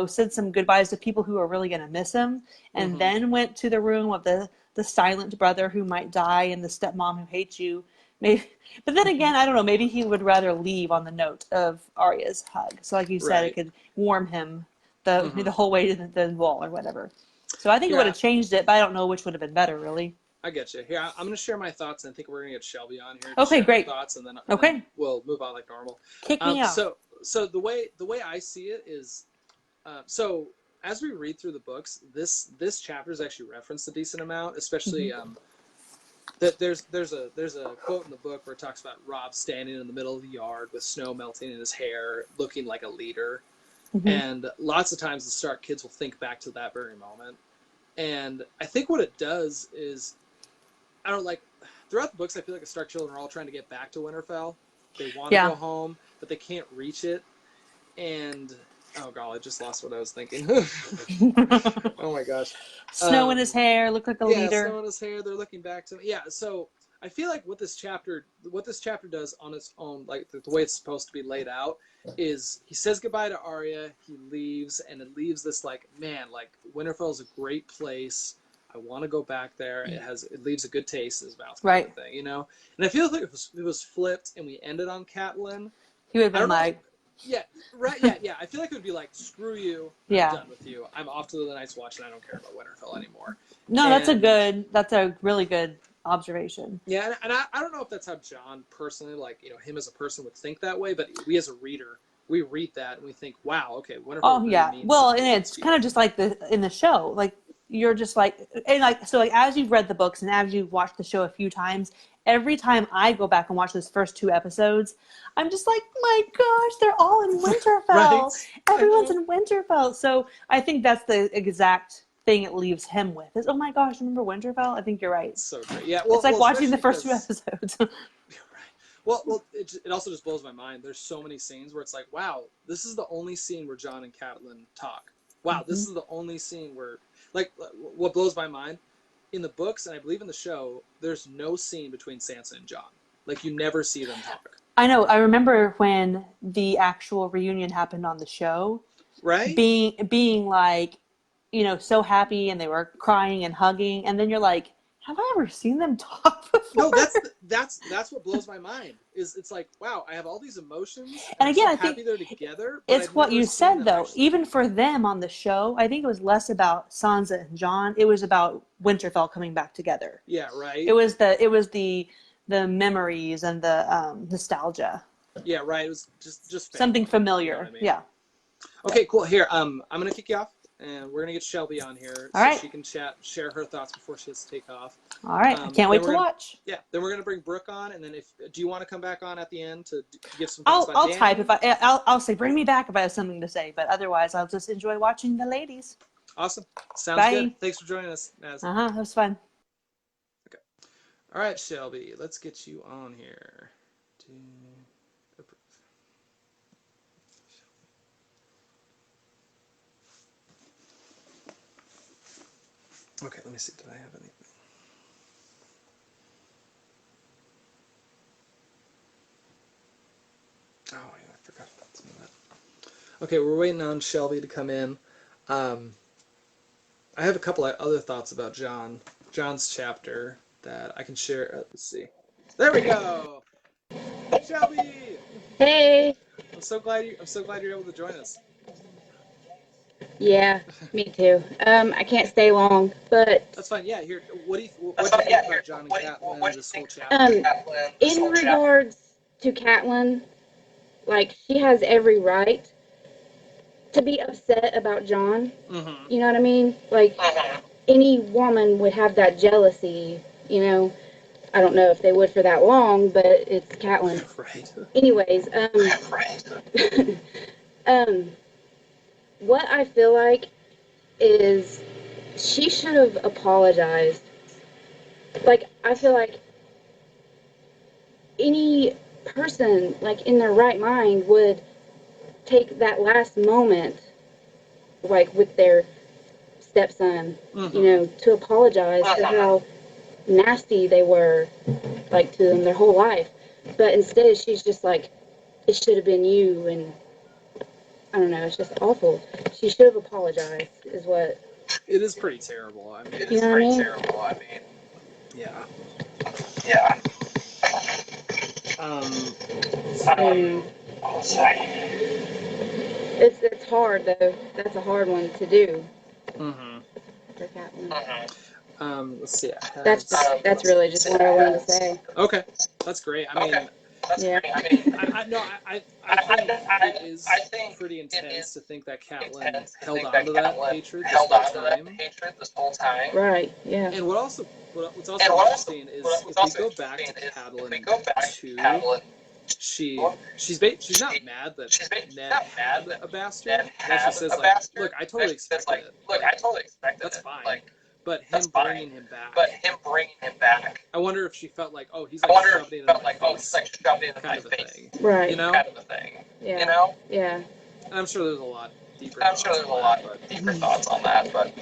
said some goodbyes to people who are really going to miss him and Mm-hmm. then went to the room of the silent brother who might die and the stepmom who hates you. Maybe, but then again, I don't know. Maybe he would rather leave on the note of Arya's hug. So, like you said, it Right. could warm him the Mm-hmm. whole way to the wall or whatever. So I think it would Here, have changed it, but I don't know which would have been better, really. I get you. Here, I'm going to share my thoughts, and I think we're going to get Shelby on here to Okay, share her great. thoughts, and then Okay, we'll move on like normal. kick me Um, off. so so the way I see it is, so as we read through the books, this chapter is actually referenced a decent amount, Hmm. especially that there's a quote in the book where it talks about Rob standing in the middle of the yard with snow melting in his hair, looking like a leader, Hmm. and lots of times the Stark kids will think back to that very moment. And I think what it does is, I don't like, throughout the books, I feel like the Stark children are all trying to get back to Winterfell. They want to Yeah. go home, but they can't reach it. And oh god, I just lost what I was thinking. Oh my gosh. Snow in his hair, looked like a Yeah, snow leader. in his hair. They're looking back to yeah. So I feel like what this chapter does on its own, like the way it's supposed to be laid out, is he says goodbye to Arya, he leaves, and it leaves this like, man, like Winterfell is a great place. I want to go back there. It leaves a good taste in his mouth, kind of Right. thing, And I feel like if it was flipped and we ended on Catelyn, He would have I been don't know. like, Yeah, right. Yeah. I feel like it would be like, screw you. I'm yeah. done with you. I'm off to the Night's Watch, and I don't care about Winterfell anymore. No, And that's a really good observation. Yeah, and I don't know if that's how Jon personally, like, him as a person would think that way, but we as a reader, we read that and we think, wow, okay, Winterfell Oh really yeah. means Well, something and to it's these kind of people. just like in the show, like you're just like, and like, so like as you've read the books and as you've watched the show a few times, every time I go back and watch those first 2 episodes, I'm just like, my gosh, they're all in Winterfell. Right? Everyone's in Winterfell. So I think that's the exact thing it leaves him with is, oh my gosh, remember Winterfell? I think you're right. So great. Yeah, It's like well, watching the especially first 2 because episodes. well, it also just blows my mind. There's so many scenes where it's like, wow, this is the only scene where Jon and Catelyn talk. Wow, this is the only scene where, like, what blows my mind, in the books and I believe in the show, there's no scene between Sansa and Jon. Like, you never see them talk. I know. I remember when the actual reunion happened on the show, Right? being like, so happy, and they were crying and hugging, and then you're like, have I ever seen them talk before? No, that's what blows my mind. Is it's like, wow, I have all these emotions, And I'm again, so I happy think they're together. But it's I've what never you seen said them though. actually Even talk. for them on the show, I think it was less about Sansa and Jon. It was about Winterfell coming back together. Yeah, right. It was the memories and the nostalgia. Yeah, right. It was just Something family. familiar. You know what I mean? Yeah. Okay, cool. Here, I'm gonna kick you off, and we're gonna get Shelby on here All so right. she can share her thoughts before she has to take off. All right. I can't wait to watch. Yeah, then we're gonna bring Brooke on, and then do you want to come back on at the end to give some thoughts about I'll Dany? type if I'll say bring me back if I have something to say, but otherwise I'll just enjoy watching the ladies. Awesome. Sounds Bye. good. Thanks for joining us, Naz. That was fun. Okay. All right, Shelby, let's get you on here. Okay, let me see. Did I have anything? Oh, yeah, I forgot about some of that. Okay, we're waiting on Shelby to come in. I have a couple of other thoughts about Jon's chapter that I can share. Let's see. There we go. Shelby. Hey. I'm so glad you're able to join us. Yeah, me too. I can't stay long, but That's fine. Yeah, here. What do you think about Jon and Catelyn this whole chapter? in regards to Catelyn, like, she has every right to be upset about Jon. Mm-hmm. You know what I mean? Like, any woman would have that jealousy, you know. I don't know if they would for that long, but it's Catelyn. Right. Anyways, what I feel like is she should have apologized. Like, I feel like any person, like, in their right mind would take that last moment, like, with their stepson, you know, to apologize for how nasty they were, like, to them their whole life. But instead, she's just like, it should have been you, and I don't know, it's just awful. She should have apologized, is what... It is pretty terrible. I mean, You know what I mean? Yeah. Yeah. It's hard though. That's a hard one to do. Mm-hmm. For Catelyn. Let's see. That's really just what I wanted to say. Okay, that's great. I mean, Yeah. I think it is pretty intense to think that Catelyn held on to that hatred this whole time. Right. Yeah. And what's also interesting is if we go back to Catelyn 2, she's not mad that Ned had a bastard. And she says, like, look, I totally expected it. That's fine. But him bringing him back. I wonder if she felt like, oh, he's like shoved it in my face, kind of a thing. Right. You know? Yeah. You know? Yeah. And I'm sure there's a lot deeper. thoughts on that, but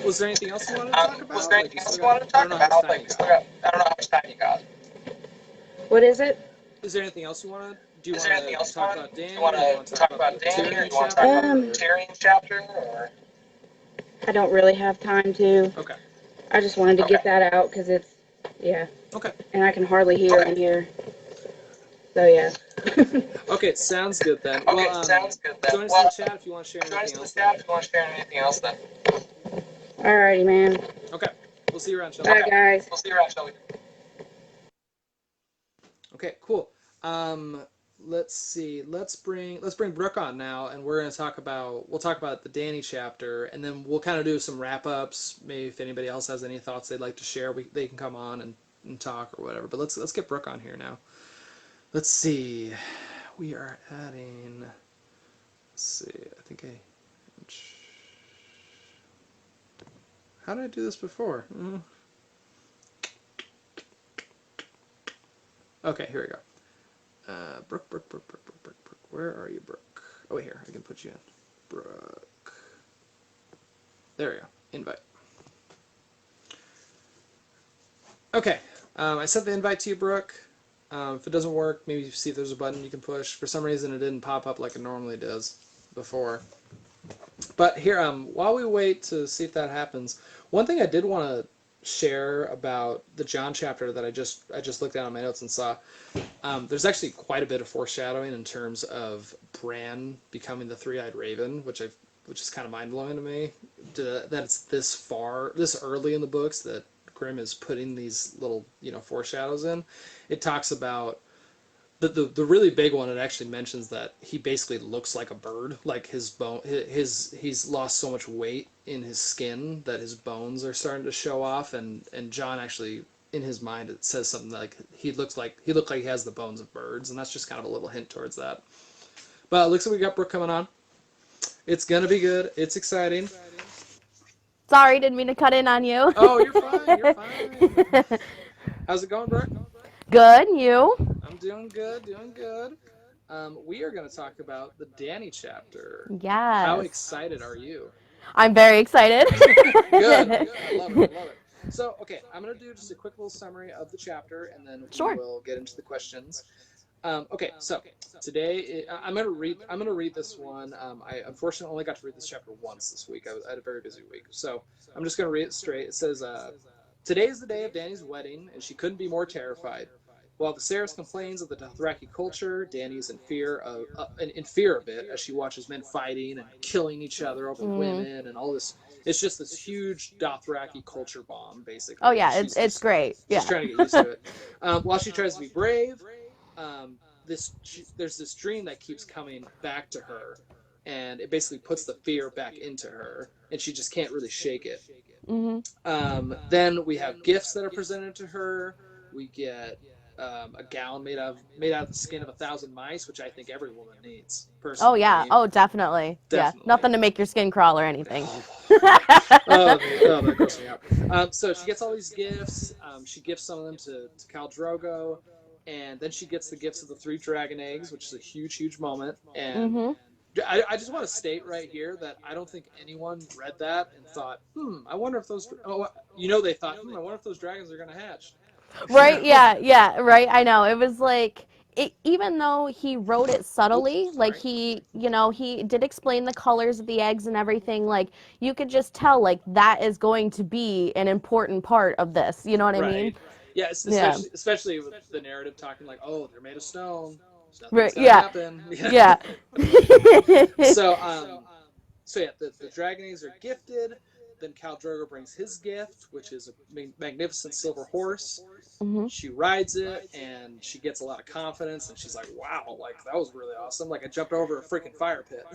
was there anything else you wanted to talk about? I don't know how much time you got. What is it? Is there anything else you want to? Do you want to talk about Dany? Do you want to talk about the Tyrion chapter? Or? I don't really have time to. Okay. I just wanted to get that out because it's, yeah. Okay. And I can hardly hear in here. So, yeah. Okay, sounds good then. Well, join us in the chat if you want to share anything else. Alrighty, man. Okay. We'll see you around, Shelby. Bye, guys. We'll see you around, Shelby. Okay, cool. Let's see. Let's bring Brooke on now, and we'll talk about the Dany chapter, and then we'll kind of do some wrap ups. Maybe if anybody else has any thoughts they'd like to share, they can come on and talk or whatever. But let's get Brooke on here now. Let's see. We are adding. Let's see. I think how did I do this before? Okay, here we go. Brooke. Where are you, Brooke? Oh, here. I can put you in. Brooke. There we go. Invite. Okay. I sent the invite to you, Brooke. If it doesn't work, maybe see if there's a button you can push. For some reason, it didn't pop up like it normally does before. But here, while we wait to see if that happens, one thing I did want to share about the Jon chapter that I just looked at on my notes and saw, there's actually quite a bit of foreshadowing in terms of Bran becoming the three-eyed raven, which is kind of mind-blowing to me, that it's this early in the books that Grimm is putting these little foreshadows in. It talks about the really big one. It actually mentions that he basically looks like a bird, like he's lost so much weight in his skin that his bones are starting to show off, and Jon actually, in his mind, it says something like he looked like he has the bones of birds, and that's just kind of a little hint towards that. But it looks like we got Brooke coming on. It's gonna be good. It's exciting. Sorry, didn't mean to cut in on you. Oh, you're fine. You're fine. How's it going, Brooke? Good, you? I'm doing good. We are going to talk about the Dany chapter. Yes. How excited are you? I'm very excited. Good. I love it. So, okay, I'm going to do just a quick little summary of the chapter, and then we will get into the questions. Okay, so today I'm going to read this one. I unfortunately only got to read this chapter once this week. I had a very busy week, so I'm just going to read it straight. It says, "Today is the day of Dany's wedding, and she couldn't be more terrified. While Viserys complains of the Dothraki culture, Dany is in fear a bit as she watches men fighting and killing each other over women and all this. It's just this huge Dothraki culture bomb, basically. Oh yeah, it's great. Yeah. She's trying to get used to it. While she tries to be brave, there's this dream that keeps coming back to her, and it basically puts the fear back into her, and she just can't really shake it. Then we have gifts that are presented to her. We get a gown made out of the skin of 1,000 mice, which I think every woman needs. Personally. Oh yeah. Oh definitely. Yeah. Nothing to make your skin crawl or anything. That grossed me out. So she gets all these gifts. She gives some of them to Khal Drogo, and then she gets the gifts of the 3 dragon eggs, which is a huge moment. And I just want to state right here that I don't think anyone read that and thought, I wonder if those. They thought, I wonder if those dragons are going to hatch. Right? Yeah. Right. I know. It was like, even though he wrote it subtly, like he did explain the colors of the eggs and everything. Like you could just tell, like that is going to be an important part of this. You know what I mean? Yeah. Especially with the narrative talking like, oh, they're made of stone. Right. Yeah. Happen. Yeah. So the dragon eggs are gifted. Then Khal Drogo brings his gift, which is a magnificent silver horse. She rides it, and she gets a lot of confidence, and she's like, wow, like, that was really awesome. Like, I jumped over a freaking fire pit,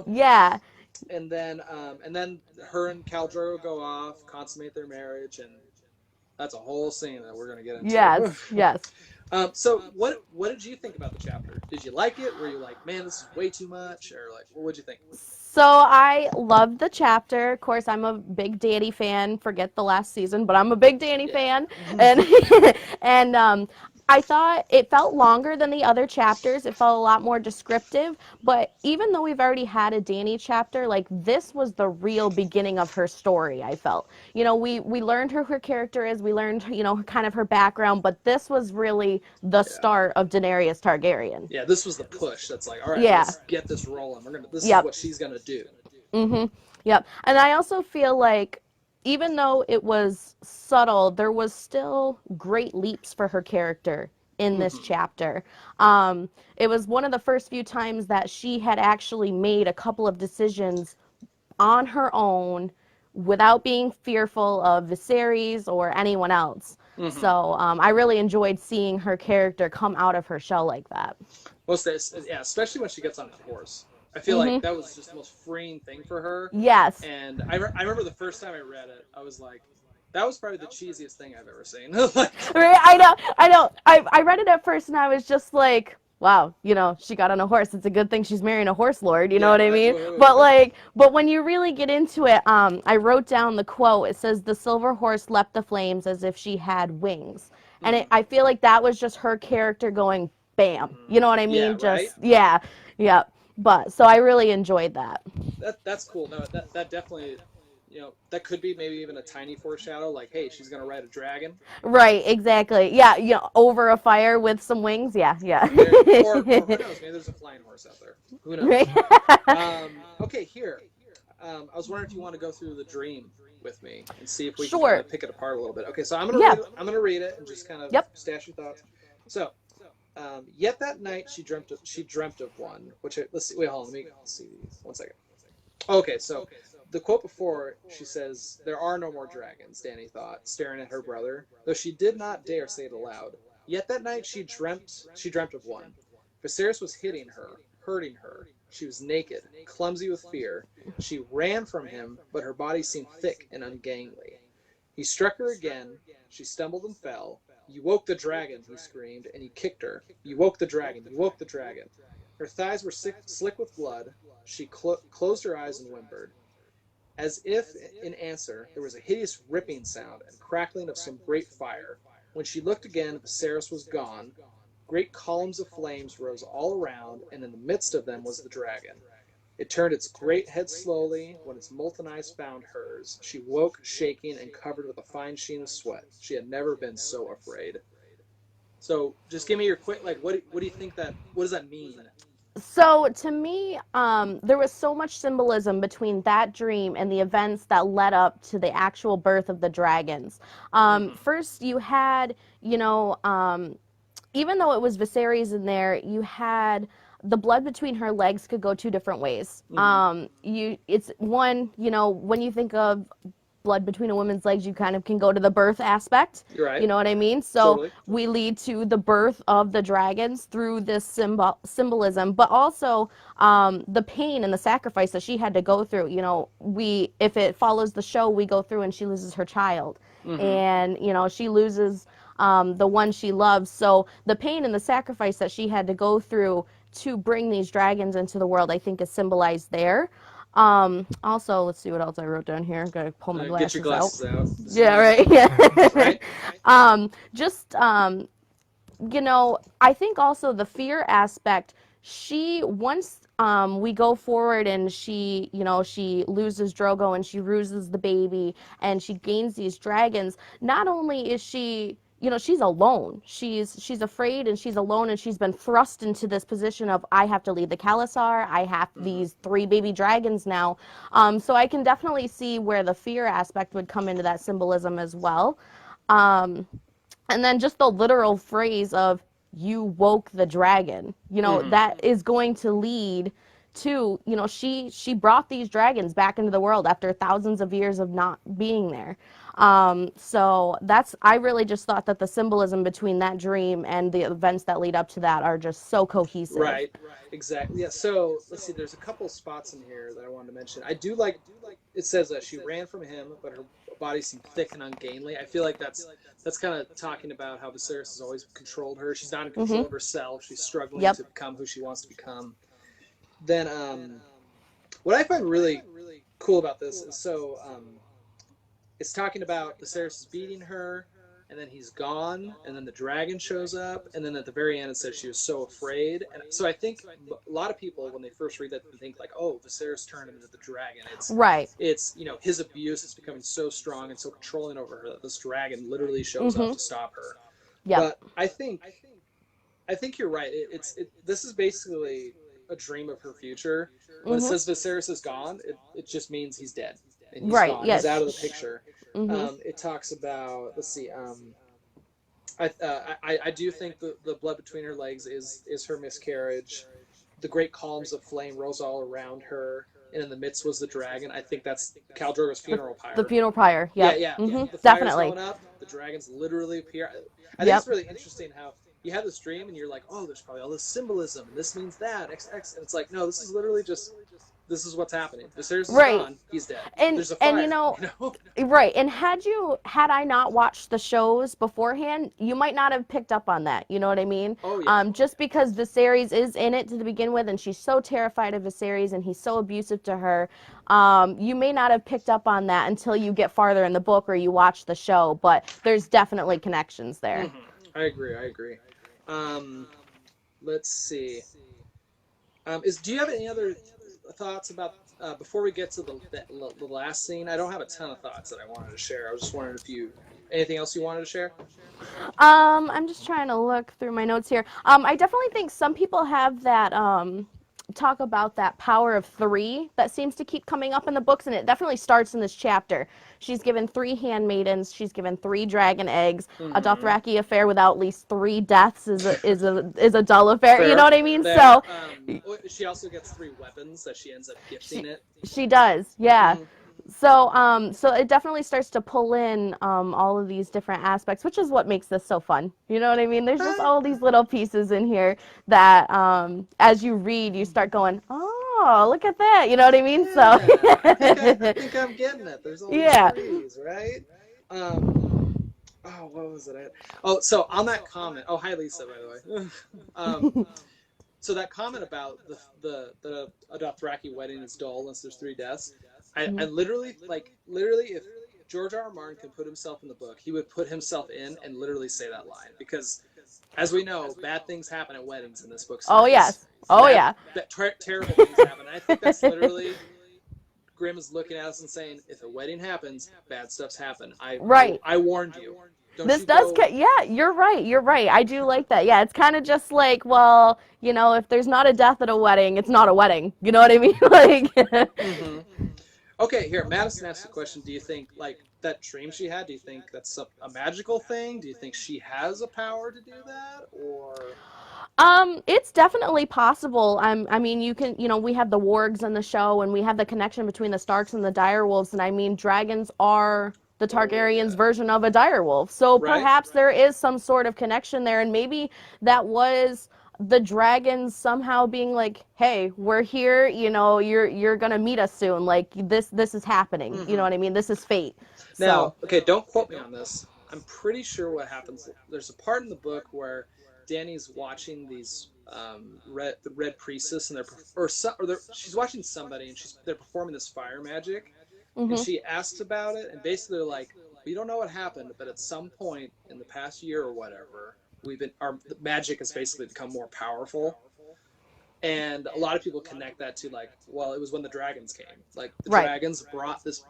Yeah. And then her and Khal Drogo go off, consummate their marriage, and that's a whole scene that we're going to get into. Yes. So what did you think about the chapter? Did you like it? Were you like, man, this is way too much? Or like, what would you think? So I loved the chapter. Of course, I'm a big Dany fan. Forget the last season, but I'm a big Dany fan. And I thought it felt longer than the other chapters. It felt a lot more descriptive. But even though we've already had a Dany chapter, like this was the real beginning of her story, I felt. We learned who her character is. We learned, kind of her background. But this was really the start of Daenerys Targaryen. Yeah, this was the push. That's like, all right, let's get this rolling. This is what she's going to do. Yep. And I also feel like even though it was subtle, there was still great leaps for her character in this chapter. It was one of the first few times that she had actually made a couple of decisions on her own without being fearful of Viserys or anyone else. So I really enjoyed seeing her character come out of her shell like that. Yeah, especially when she gets on her horse. I feel like that was just the most freeing thing for her. Yes. And I remember the first time I read it, I was like, that was probably the cheesiest thing I've ever seen. Like, Right, I know. I read it at first and I was just like, wow, she got on a horse. It's a good thing she's marrying a horse lord, you know what I mean? But when you really get into it, I wrote down the quote. It says, "The silver horse leapt the flames as if she had wings." And I feel like that was just her character going bam. You know what I mean? Right? Yeah. But so I really enjoyed that. That's cool. No, that definitely, that could be maybe even a tiny foreshadow, like, hey, she's gonna ride a dragon. Right, exactly. Yeah, over a fire with some wings. Yeah. Or who knows? Maybe there's a flying horse out there. Who knows? Okay, here. I was wondering if you want to go through the dream with me and see if we can kind of pick it apart a little bit. Okay, so I'm gonna read it and just kind of stash your thoughts. So, yet that night she dreamt of one. Let's see. Wait, hold on. Let's see. 1 second. Okay, so the quote before, she says, "There are no more dragons," Dany thought, staring at her brother, though she did not dare say it aloud. Yet that night she dreamt of one. Viserys was hurting her. She was naked, clumsy with fear. She ran from him, but her body seemed thick and ungainly. He struck her again. She stumbled and fell. "You woke the dragon," he screamed, and he kicked her. "You woke the dragon. You woke the dragon." Her thighs were slick with blood. She closed her eyes and whimpered. As if in answer, there was a hideous ripping sound and crackling of some great fire. When she looked again, Viserys was gone. Great columns of flames rose all around, and in the midst of them was the dragon. It turned its great head slowly. When its molten eyes found hers, she woke, shaking and covered with a fine sheen of sweat. She had never been so afraid. So, just give me your quick, what do you think what does that mean? So to me, there was so much symbolism between that dream and the events that led up to the actual birth of the dragons. First, you had, even though it was Viserys in there, you had the blood between her legs could go two different ways. It's one, when you think of blood between a woman's legs, you kind of can go to the birth aspect. Right. You know what I mean? So totally. We lead to the birth of the dragons through this symbolism, but also the pain and the sacrifice that she had to go through. If it follows the show, we go through and she loses her child, and she loses the one she loves. So the pain and the sacrifice that she had to go through to bring these dragons into the world, I think, is symbolized there. Also, let's see what else I wrote down here. Gotta pull my glasses out. Get your glasses out. Yeah, right. Yeah. Right. I think also the fear aspect. Once we go forward and she loses Drogo and she ruses the baby and she gains these dragons. Not only is she, she's alone. She's afraid and she's alone and she's been thrust into this position of, I have to lead the Khalasar. I have these 3 baby dragons now. So I can definitely see where the fear aspect would come into that symbolism as well. And then just the literal phrase of, "You woke the dragon," that is going to lead to, she brought these dragons back into the world after thousands of years of not being there. So I really just thought that the symbolism between that dream and the events that lead up to that are just so cohesive. Right, exactly. Yeah, so let's see, there's a couple spots in here that I wanted to mention. I do like, it says that she ran from him, but her body seemed thick and ungainly. I feel like that's kind of talking about how Viserys has always controlled her. She's not in control of herself. She's struggling to become who she wants to become. Then, what I find really cool about this is it's talking about Viserys is beating her, and then he's gone, and then the dragon shows up, and then at the very end it says she was so afraid. And so I think a lot of people, when they first read that, they think like, oh, Viserys turned into the dragon. It's his abuse is becoming so strong and so controlling over her that this dragon literally shows up to stop her. Yeah. But I think you're right. This is basically a dream of her future. When it says Viserys is gone, it just means he's dead. And he's gone. Yes. He's out of the picture. It talks about, let's see, I do think the blood between her legs is her miscarriage. the great columns of flame rose all around her, and in the midst was the dragon. I think that's Khal Drogo's funeral pyre. The funeral pyre. Yeah, Yep. yeah, Mm-hmm. yeah. The fire's Definitely. going up, the dragons literally appear. I think Yep. it's really interesting how you have this dream and you're like, oh, there's probably all this symbolism, and this means that, XX, and it's like, no, this is literally just, this is what's happening. Viserys is gone, he's dead. And there's a fire. and right. And had I not watched the shows beforehand, you might not have picked up on that. You know what I mean? Oh, yeah. Just because Viserys is in it to begin with, and she's so terrified of Viserys, and he's so abusive to her, you may not have picked up on that until you get farther in the book or you watch the show. But there's definitely connections there. Mm-hmm. I agree. Let's see. Do you have any other thoughts about before we get to the last scene? I don't have a ton of thoughts that I wanted to share. I was just wondering if anything else you wanted to share? I'm just trying to look through my notes here. I definitely think some people have that talk about that power of 3 that seems to keep coming up in the books, and it definitely starts in this chapter. She's given 3 handmaidens. She's given 3 dragon eggs. Mm-hmm. A Dothraki affair without at least 3 deaths is a dull affair. Fair. You know what I mean? So she also gets 3 weapons that she ends up gifting it. She does, yeah. Mm-hmm. So it definitely starts to pull in all of these different aspects, which is what makes this so fun. You know what I mean? There's just all these little pieces in here that as you read, you start going, oh, look at that. You know what I mean? Yeah, So I think I'm getting it. There's all these trees, right? What was it? So on that comment. Oh, hi Lisa, by the way. So that comment about the a Dothraki wedding is dull unless there's 3 deaths. I literally, if George R. R. Martin could put himself in the book, he would put himself in and literally say that line. Because, as we know, bad things happen at weddings in this book series. Oh, yes. Terrible things happen. And I think that's literally, Grimm is looking at us and saying, if a wedding happens, bad stuff's happen. I warned you. Yeah, you're right. I do like that. Yeah, it's kind of just like, well, you know, if there's not a death at a wedding, it's not a wedding. You know what I mean? Mm-hmm. Okay, here, Madison asked a question. Do you think, that dream she had, do you think that's a magical thing? Do you think she has a power to do that? Or... It's definitely possible. I mean, we have the wargs in the show, and we have the connection between the Starks and the direwolves, and I mean, dragons are the Targaryens' version of a direwolf. So perhaps there is some sort of connection there, and maybe that was the dragons somehow being like, hey, we're here, you know, you're gonna meet us soon, like this is happening. Mm-hmm. You know what I mean? This is fate. Now, okay, don't quote me on this. I'm pretty sure what happens, there's a part in the book where Dany's watching these the red priestess, and she's watching somebody, and they're performing this fire magic. Mm-hmm. And she asks about it, and basically they're like, we don't know what happened, but at some point in the past year or whatever, our magic has basically become more powerful. And a lot of people connect that to, like, well, it was when the dragons came. Like, the dragons brought this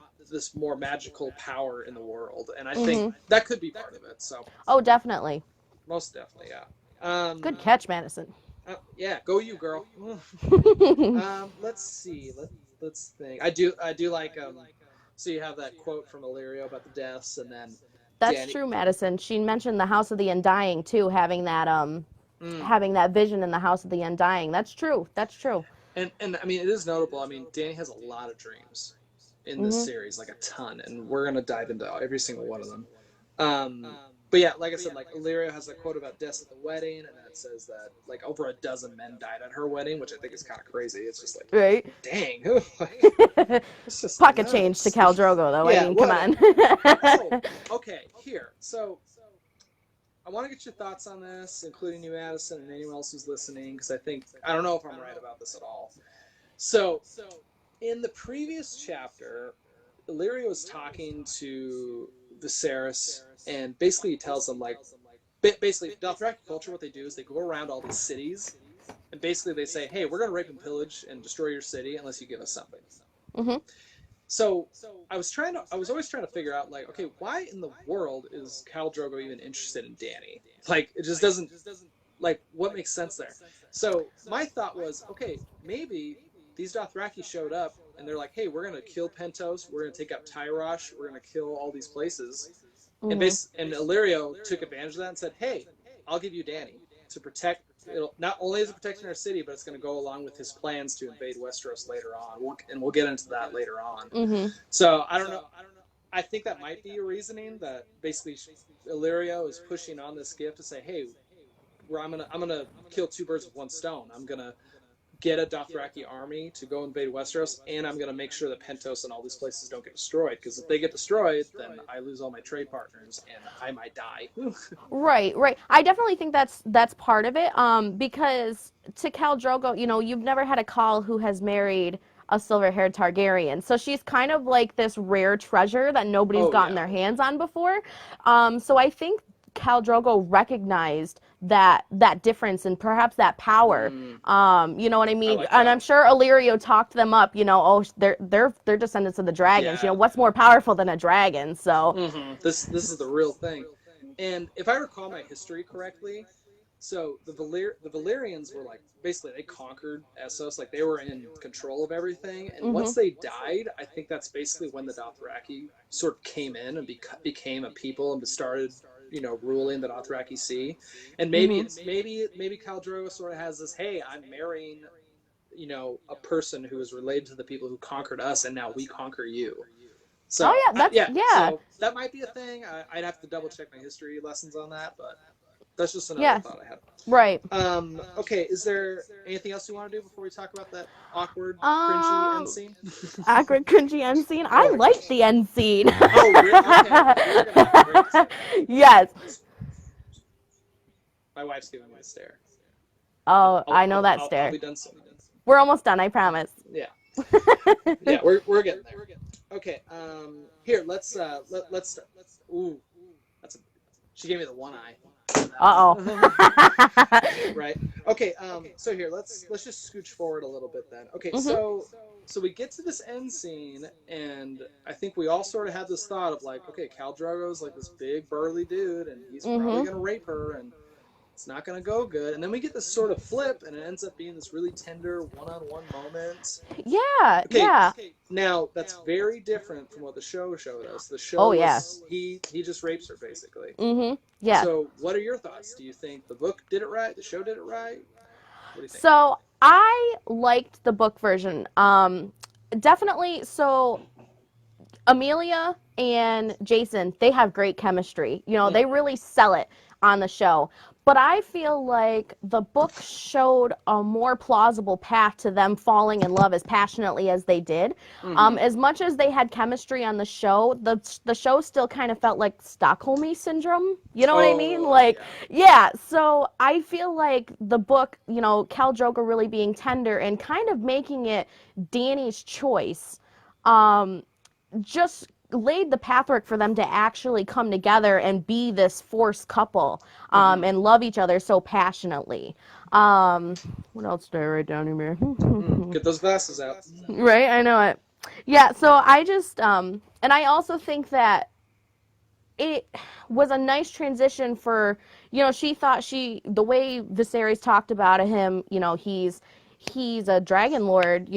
more magical power in the world. And I think that could be part of it. So. Oh, definitely. Most definitely, yeah. Good catch, Madison. Yeah, go you, girl. Let's see. Let's think. I do like so you have that quote from Illyrio about the deaths, and then that's true, Madison. She mentioned the House of the Undying too, having that vision in the House of the Undying. That's true. And I mean, it is notable. I mean, Dany has a lot of dreams in this series, like a ton, and we're gonna dive into every single one of them. But yeah, like I said, like Illyrio has a quote about deaths at the wedding, and then it says that like over a dozen men died at her wedding, which I think is kind of crazy. It's just like, dang, it's just pocket change to Khal Drogo, though. Yeah, I mean, come on. Okay, here. So I want to get your thoughts on this, including you, Addison, and anyone else who's listening, because I don't know if I'm right about this at all. So in the previous chapter, Illyrio is talking to Viserys, and basically he tells them, like, basically Dothraki culture, what they do is they go around all these cities, and basically they say, hey, we're going to rape and pillage and destroy your city unless you give us something. Mm-hmm. So I was always trying to figure out, like, okay, why in the world is Khal Drogo even interested in Dany? Like, it just doesn't, like, what makes sense there? So my thought was, okay, maybe these Dothraki showed up, and they're like, hey, we're going to kill Pentos, we're going to take up Tyrosh, we're going to kill all these places. Mm-hmm. And Illyrio took advantage of that and said, hey, I'll give you Dany to protect It'll not only is it protecting our city, but it's going to go along with his plans to invade Westeros later on. We'll get into that later on. Mm-hmm. So I don't know. I think that might be a reasoning that basically Illyrio is pushing on this gift to say, hey, I'm gonna kill two birds with one stone. I'm gonna get a Dothraki army to go invade Westeros, and I'm gonna make sure that Pentos and all these places don't get destroyed. Because if they get destroyed, then I lose all my trade partners, and I might die. Right. I definitely think that's part of it. Because to Khal Drogo, you've never had a Khal who has married a silver-haired Targaryen, so she's kind of like this rare treasure that nobody's gotten their hands on before. So I think Khal Drogo recognized that difference and perhaps that power. You know what I mean? Like and that. I'm sure Illyrio talked them up. They're descendants of the dragons. Yeah. What's more powerful than a dragon? So this is the real thing. And if I recall my history correctly, so the Valyrians were like basically they conquered Essos, like they were in control of everything. And once they died, I think that's basically when the Dothraki sort of came in and became a people and started ruling the Dothraki Sea. And maybe Khal Drogo sort of has this, hey, I'm marrying a person who is related to the people who conquered us, and now we conquer you. So so that might be a thing. I'd have to double check my history lessons on that, but that's just another thought I had. Right. Okay, is there anything else you want to do before we talk about that awkward, cringy end scene? Awkward, cringy end scene? I like the end scene. Oh, really? Okay. Yes. My wife's giving me a stare. Oh, I know that stare. I'll be done soon. We're almost done, I promise. Yeah. Yeah, we're getting there. Okay. Here, let's start. Ooh, she gave me the one eye. Right. Okay. So here, let's just scooch forward a little bit then. Okay. So we get to this end scene, and I think we all sort of had this thought of like, okay, Khal Drogo's like this big burly dude, and he's probably gonna rape her, and it's not gonna go good. And then we get this sort of flip, and it ends up being this really tender one-on-one moment. Yeah. Okay, yeah. Now that's very different from what the show showed us. The show was, he just rapes her basically. Yeah. So what are your thoughts? Do you think the book did it right? The show did it right? What do you think? So I liked the book version. Definitely. So Amelia and Jason, they have great chemistry. They really sell it on the show. But I feel like the book showed a more plausible path to them falling in love as passionately as they did. As much as they had chemistry on the show, the show still kind of felt like Stockholm syndrome. You know what I mean? Like, yeah. So I feel like the book, Khal Drogo really being tender and kind of making it Dany's choice, just laid the pathwork for them to actually come together and be this forced couple, and love each other so passionately. What else did I write down here? Get those glasses out. Right, I know it. Yeah, so I just, and I also think that it was a nice transition for, she thought the way Viserys talked about him, he's a dragon lord,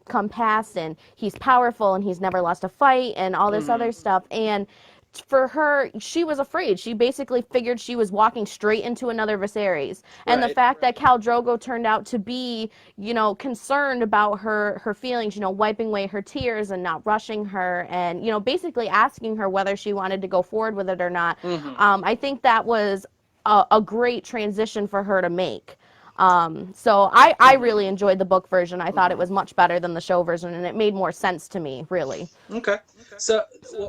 come past, and he's powerful, and he's never lost a fight, and all this other stuff. And for her, she was afraid. She basically figured she was walking straight into another Viserys. And the fact that Khal Drogo turned out to be, concerned about her feelings, wiping away her tears and not rushing her, and, basically asking her whether she wanted to go forward with it or not. I think that was a great transition for her to make. So I really enjoyed the book version. I thought it was much better than the show version, and it made more sense to me, really. Okay. So,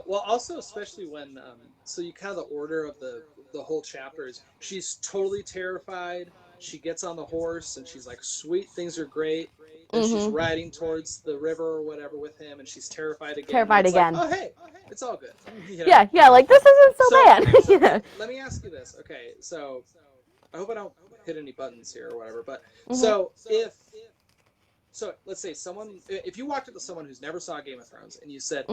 well, also especially when, so you kind of the order of the whole chapter is she's totally terrified. She gets on the horse and she's like, sweet, things are great. And she's riding towards the river or whatever with him, and she's terrified again. Like, oh, hey, it's all good. Yeah, like, this isn't so bad. Let me ask you this. Okay, so I hope I don't hit any buttons here or whatever, but so let's say if you walked up to someone who's never saw Game of Thrones and you said,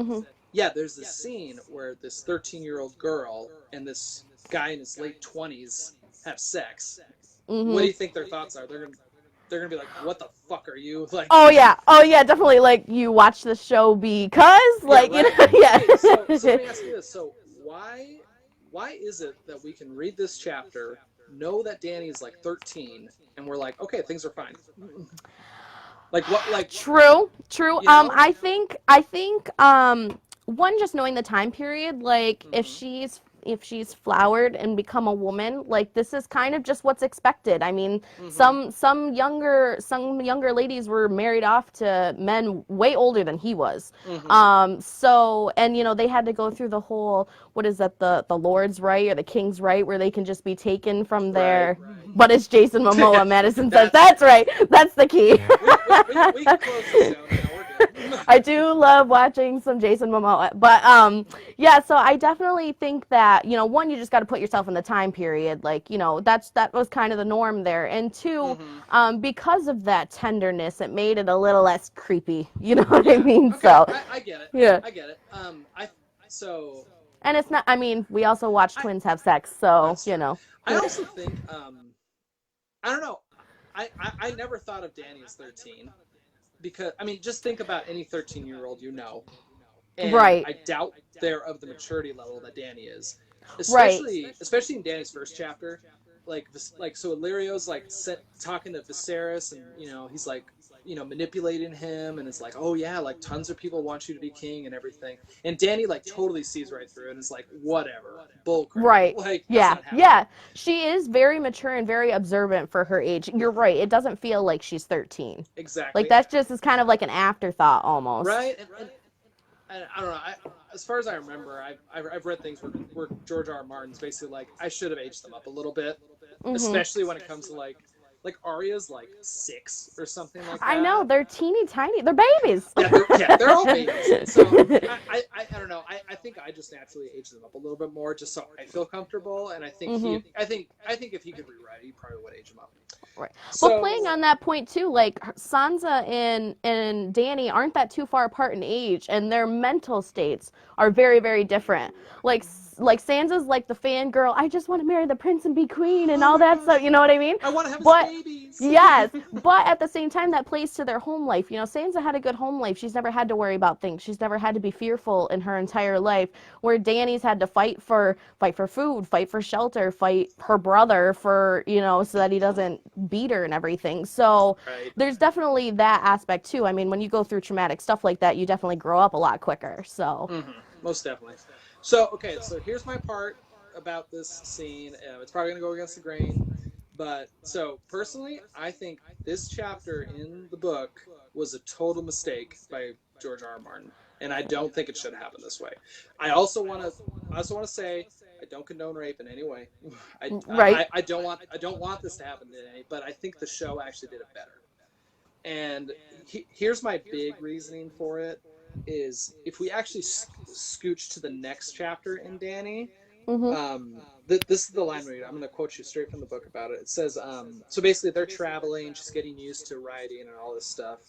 yeah, there's this scene where this 13-year-old girl and this guy in his late 20s have sex, what do you think their thoughts are? They're gonna be like, what the fuck are you like? Oh yeah, definitely. Like, you watch the show because, like, Okay, so let me ask you this. So why is it that we can read this chapter know that Dany is like 13, and we're like, okay, things are fine. Like what? Like True. you know? I think one, just knowing the time period, like if she's flowered and become a woman, like this is kind of just what's expected. I mean, some younger ladies were married off to men way older than he was. So, and they had to go through the whole, what is that, the Lord's right or the King's right, where they can just be taken from their. But it's Jason Momoa. Madison says that's right. That's the key. We can close this down now. We're good. I do love watching some Jason Momoa, but yeah. So I definitely think that one, you just got to put yourself in the time period, like that was kind of the norm there, and two, because of that tenderness, it made it a little less creepy. You know what I mean? Okay, So I get it. yeah. I get it. So And it's not. I mean, we also watch twins have sex, so That's true. I Yeah. also think I don't know. I never thought of Dany as 13 because I mean just think about any 13-year-old and Right. I doubt they're of the maturity level that Dany is, Right. especially in Dany's first chapter. So Illyrio's like talking to Viserys, and he's like manipulating him, and it's like, oh yeah, like tons of people want you to be king and everything, and Dany like totally sees right through it and is like, whatever, bullcrap. Right. Like Yeah. that's not happening. Yeah. She is very mature and very observant for her age. You're right. It doesn't feel like she's 13. Exactly. Like that's just is kind of like an afterthought almost. Right, and I don't know. As far as I remember, I've read things where George R. R. Martin's basically like, I should have aged them up a little bit, especially when it comes to like Arya's like 6 or something like that. I know, they're teeny tiny. They're babies. They're all babies. So I don't know. I think I just naturally age them up a little bit more, just so I feel comfortable. And I think I think if he could rewrite it, he probably would age them up. Right. So, Well, playing on that point too, like Sansa and Dany aren't that too far apart in age, and their mental states are very, very different. Like Sansa's like the fangirl, I just want to marry the prince and be queen and all that stuff. You know what I mean? I want to have his babies. Yes, but at the same time, that plays to their home life. Sansa had a good home life. She's never had to worry about things. She's never had to be fearful in her entire life. Where Dany's had to fight for food, fight for shelter, fight her brother for so that he doesn't beat her and everything. So there's definitely that aspect too. I mean, when you go through traumatic stuff like that, you definitely grow up a lot quicker. So most definitely. So okay, so here's my part about this scene. It's probably gonna go against the grain. But so personally, I think this chapter in the book was a total mistake by George R. R. Martin, and I don't think it should happen this way. I also want to say I don't condone rape in any way. I don't want this to happen today, but I think the show actually did it better. And here's my big reasoning for it: is if we actually scooch to the next chapter in Dany. This is the line read. I'm going to quote you straight from the book about it. It says, so basically they're traveling, she's getting used to riding and all this stuff.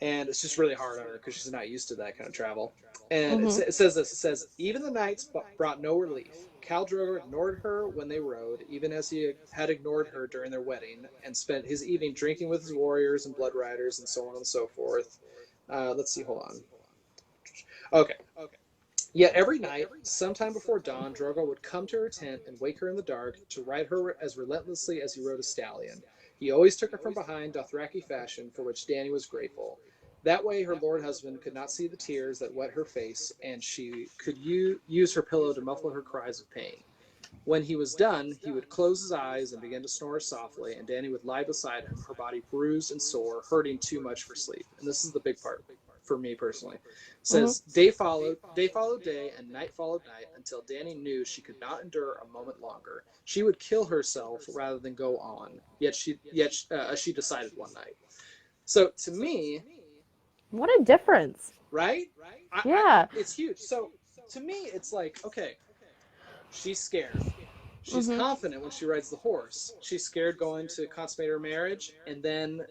And it's just really hard on her because she's not used to that kind of travel. And it says this, it says, even the nights brought no relief. Khal Drogo ignored her when they rode, even as he had ignored her during their wedding, and spent his evening drinking with his warriors and blood riders and so on and so forth. Let's see, hold on. Okay. Yet every night, sometime before dawn, Drogo would come to her tent and wake her in the dark to ride her as relentlessly as he rode a stallion. He always took her from behind, Dothraki fashion, for which Dany was grateful. That way her lord husband could not see the tears that wet her face, and she could use her pillow to muffle her cries of pain. When he was done, he would close his eyes and begin to snore softly, and Dany would lie beside him, her body bruised and sore, hurting too much for sleep. And this is the big part for me personally. It says, day followed day, and night followed night, until Dany knew she could not endure a moment longer. She would kill herself rather than go on. Yet she decided one night. So to me, what a difference, right? Yeah. It's huge. So to me, it's like, okay, she's scared. She's confident when she rides the horse. She's scared going to consummate her marriage, and then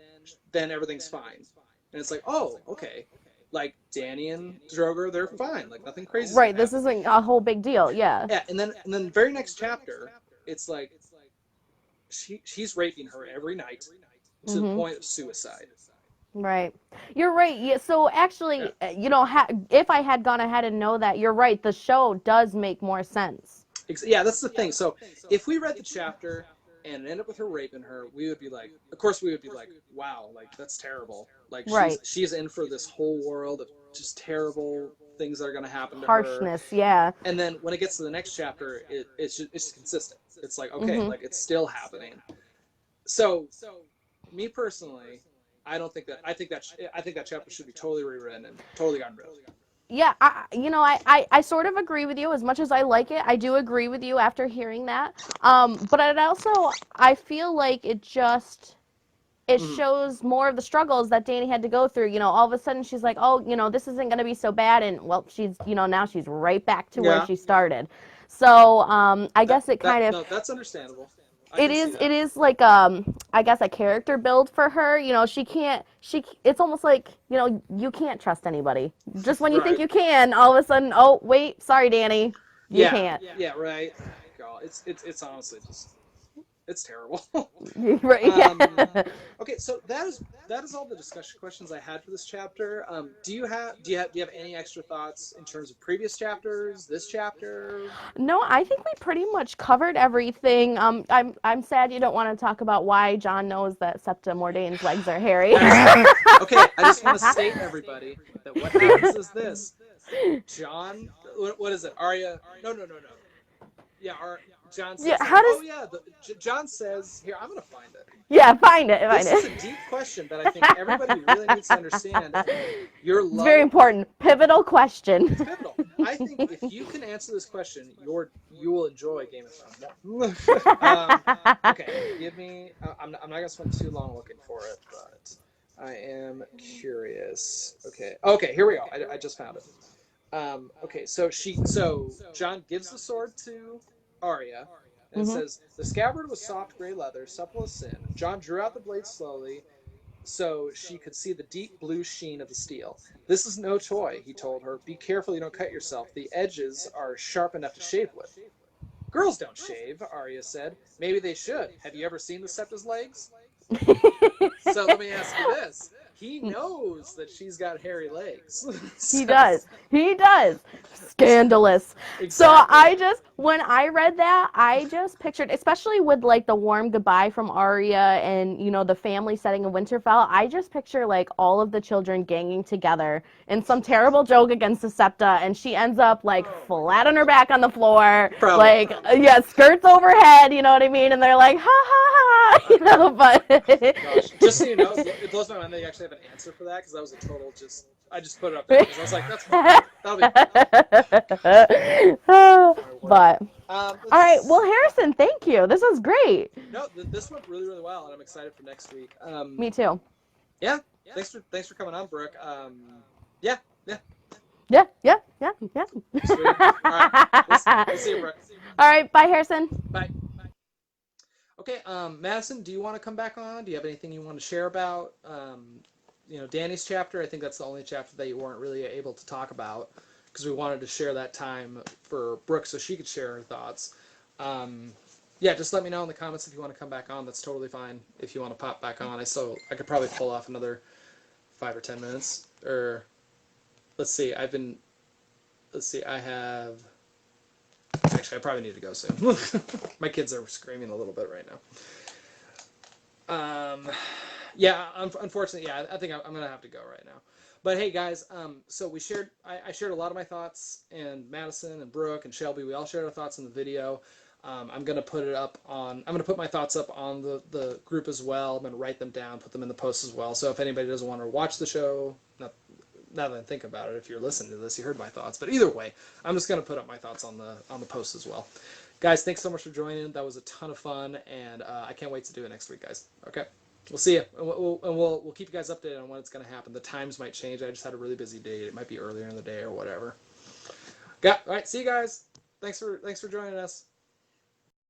everything's fine. And it's like, oh, okay. Like Dany and Drogo, they're fine. Like nothing crazy. Right. This isn't a whole big deal. Yeah. Yeah. And then the very next chapter, it's like she's raping her every night to the point of suicide. Right. You're right. Yeah. So actually, if I had gone ahead and know that, you're right. The show does make more sense. Yeah, that's the thing. So if we read the chapter and it ended up with her raping her, we would be like, of course we would be like, wow, like that's terrible. Like Right. she's in for this whole world of just terrible things that are going to happen to her. Harshness, yeah. And then when it gets to the next chapter, it's consistent. It's like, okay, Mm-hmm. like it's still happening. So me personally, I don't think that. I think that chapter should be totally rewritten and totally gotten rid of. Yeah, I sort of agree with you. As much as I like it, I do agree with you after hearing that. But I feel like it shows more of the struggles that Dany had to go through. You know, all of a sudden she's like, oh, you know, this isn't going to be so bad. And, well, she's, you know, now she's right back to where she started. So I guess it kind of... No, that's understandable. It is like I guess a character build for her. You know, it's almost like, you know, you can't trust anybody. Just when you think you can, all of a sudden, oh wait, sorry Dany, you can't. Yeah, right. God, it's honestly just it's terrible. Right. Okay, so that is all the discussion questions I had for this chapter. Do you have any extra thoughts in terms of previous chapters, this chapter? No, I think we pretty much covered everything. I'm sad you don't want to talk about why Jon knows that Septa Mordane's legs are hairy. Okay, I just want to state everybody that what happens is this: Jon, what is it? Arya? No. Yeah, Jon says, Jon says, here, I'm going to find it. Yeah, find it. This is a deep question that I think everybody really needs to understand. It's very important. Pivotal question. It's pivotal. I think if you can answer this question, you will enjoy Game of Thrones. Okay, give me, I'm not going to spend too long looking for it, but I am curious. Okay, here we go. I just found it. Okay, so Jon gives the sword to Arya, and it says, the scabbard was soft gray leather, supple as sin. Jon drew out the blade slowly so she could see the deep blue sheen of the steel. This is no toy, he told her. Be careful you don't cut yourself. The edges are sharp enough to shave with. Girls don't shave, Arya said. Maybe they should. Have you ever seen the Septa's legs? So let me ask you this. He knows that she's got hairy legs. He does. Scandalous. Exactly. So when I read that, I just pictured, especially with like the warm goodbye from Arya and, you know, the family setting of Winterfell, I just picture like all of the children ganging together in some terrible joke against the Septa, and she ends up like flat on her back on the floor, skirts overhead, you know what I mean? And they're like, ha ha ha, you know, but... Gosh, just so you know, it blows my mind that you actually have an answer for that, because that was a total I just put it up there because I was like, that's fine. That'll be fine. But all right, well, Harrison, thank you. This was great. No, this went really, really well, and I'm excited for next week. Me too. Yeah. Thanks for coming on, Brooke. Yeah. Yeah. Sweet. All right. We'll see you, Brooke. All right, bye, Harrison. Bye. Okay, Madison, do you want to come back on? Do you have anything you want to share about, Dany's chapter? I think that's the only chapter that you weren't really able to talk about, because we wanted to share that time for Brooke so she could share her thoughts. Just let me know in the comments if you want to come back on. That's totally fine. If you want to pop back on, I could probably pull off another 5 or 10 minutes. Or, let's see, I have... Actually, I probably need to go soon. My kids are screaming a little bit right now. Unfortunately, I think I'm gonna have to go right now. But hey, guys, so I shared a lot of my thoughts, and Madison and Brooke and Shelby, we all shared our thoughts in the video. I'm gonna put my thoughts up on the group as well. I'm gonna write them down, put them in the post as well. So if anybody doesn't want to watch the show, now that I think about it, if you're listening to this, you heard my thoughts. But either way, I'm just going to put up my thoughts on the post as well. Guys, thanks so much for joining. That was a ton of fun, and I can't wait to do it next week, guys. Okay? We'll see you. And we'll keep you guys updated on when it's going to happen. The times might change. I just had a really busy day. It might be earlier in the day or whatever. All right, see you guys. Thanks for joining us.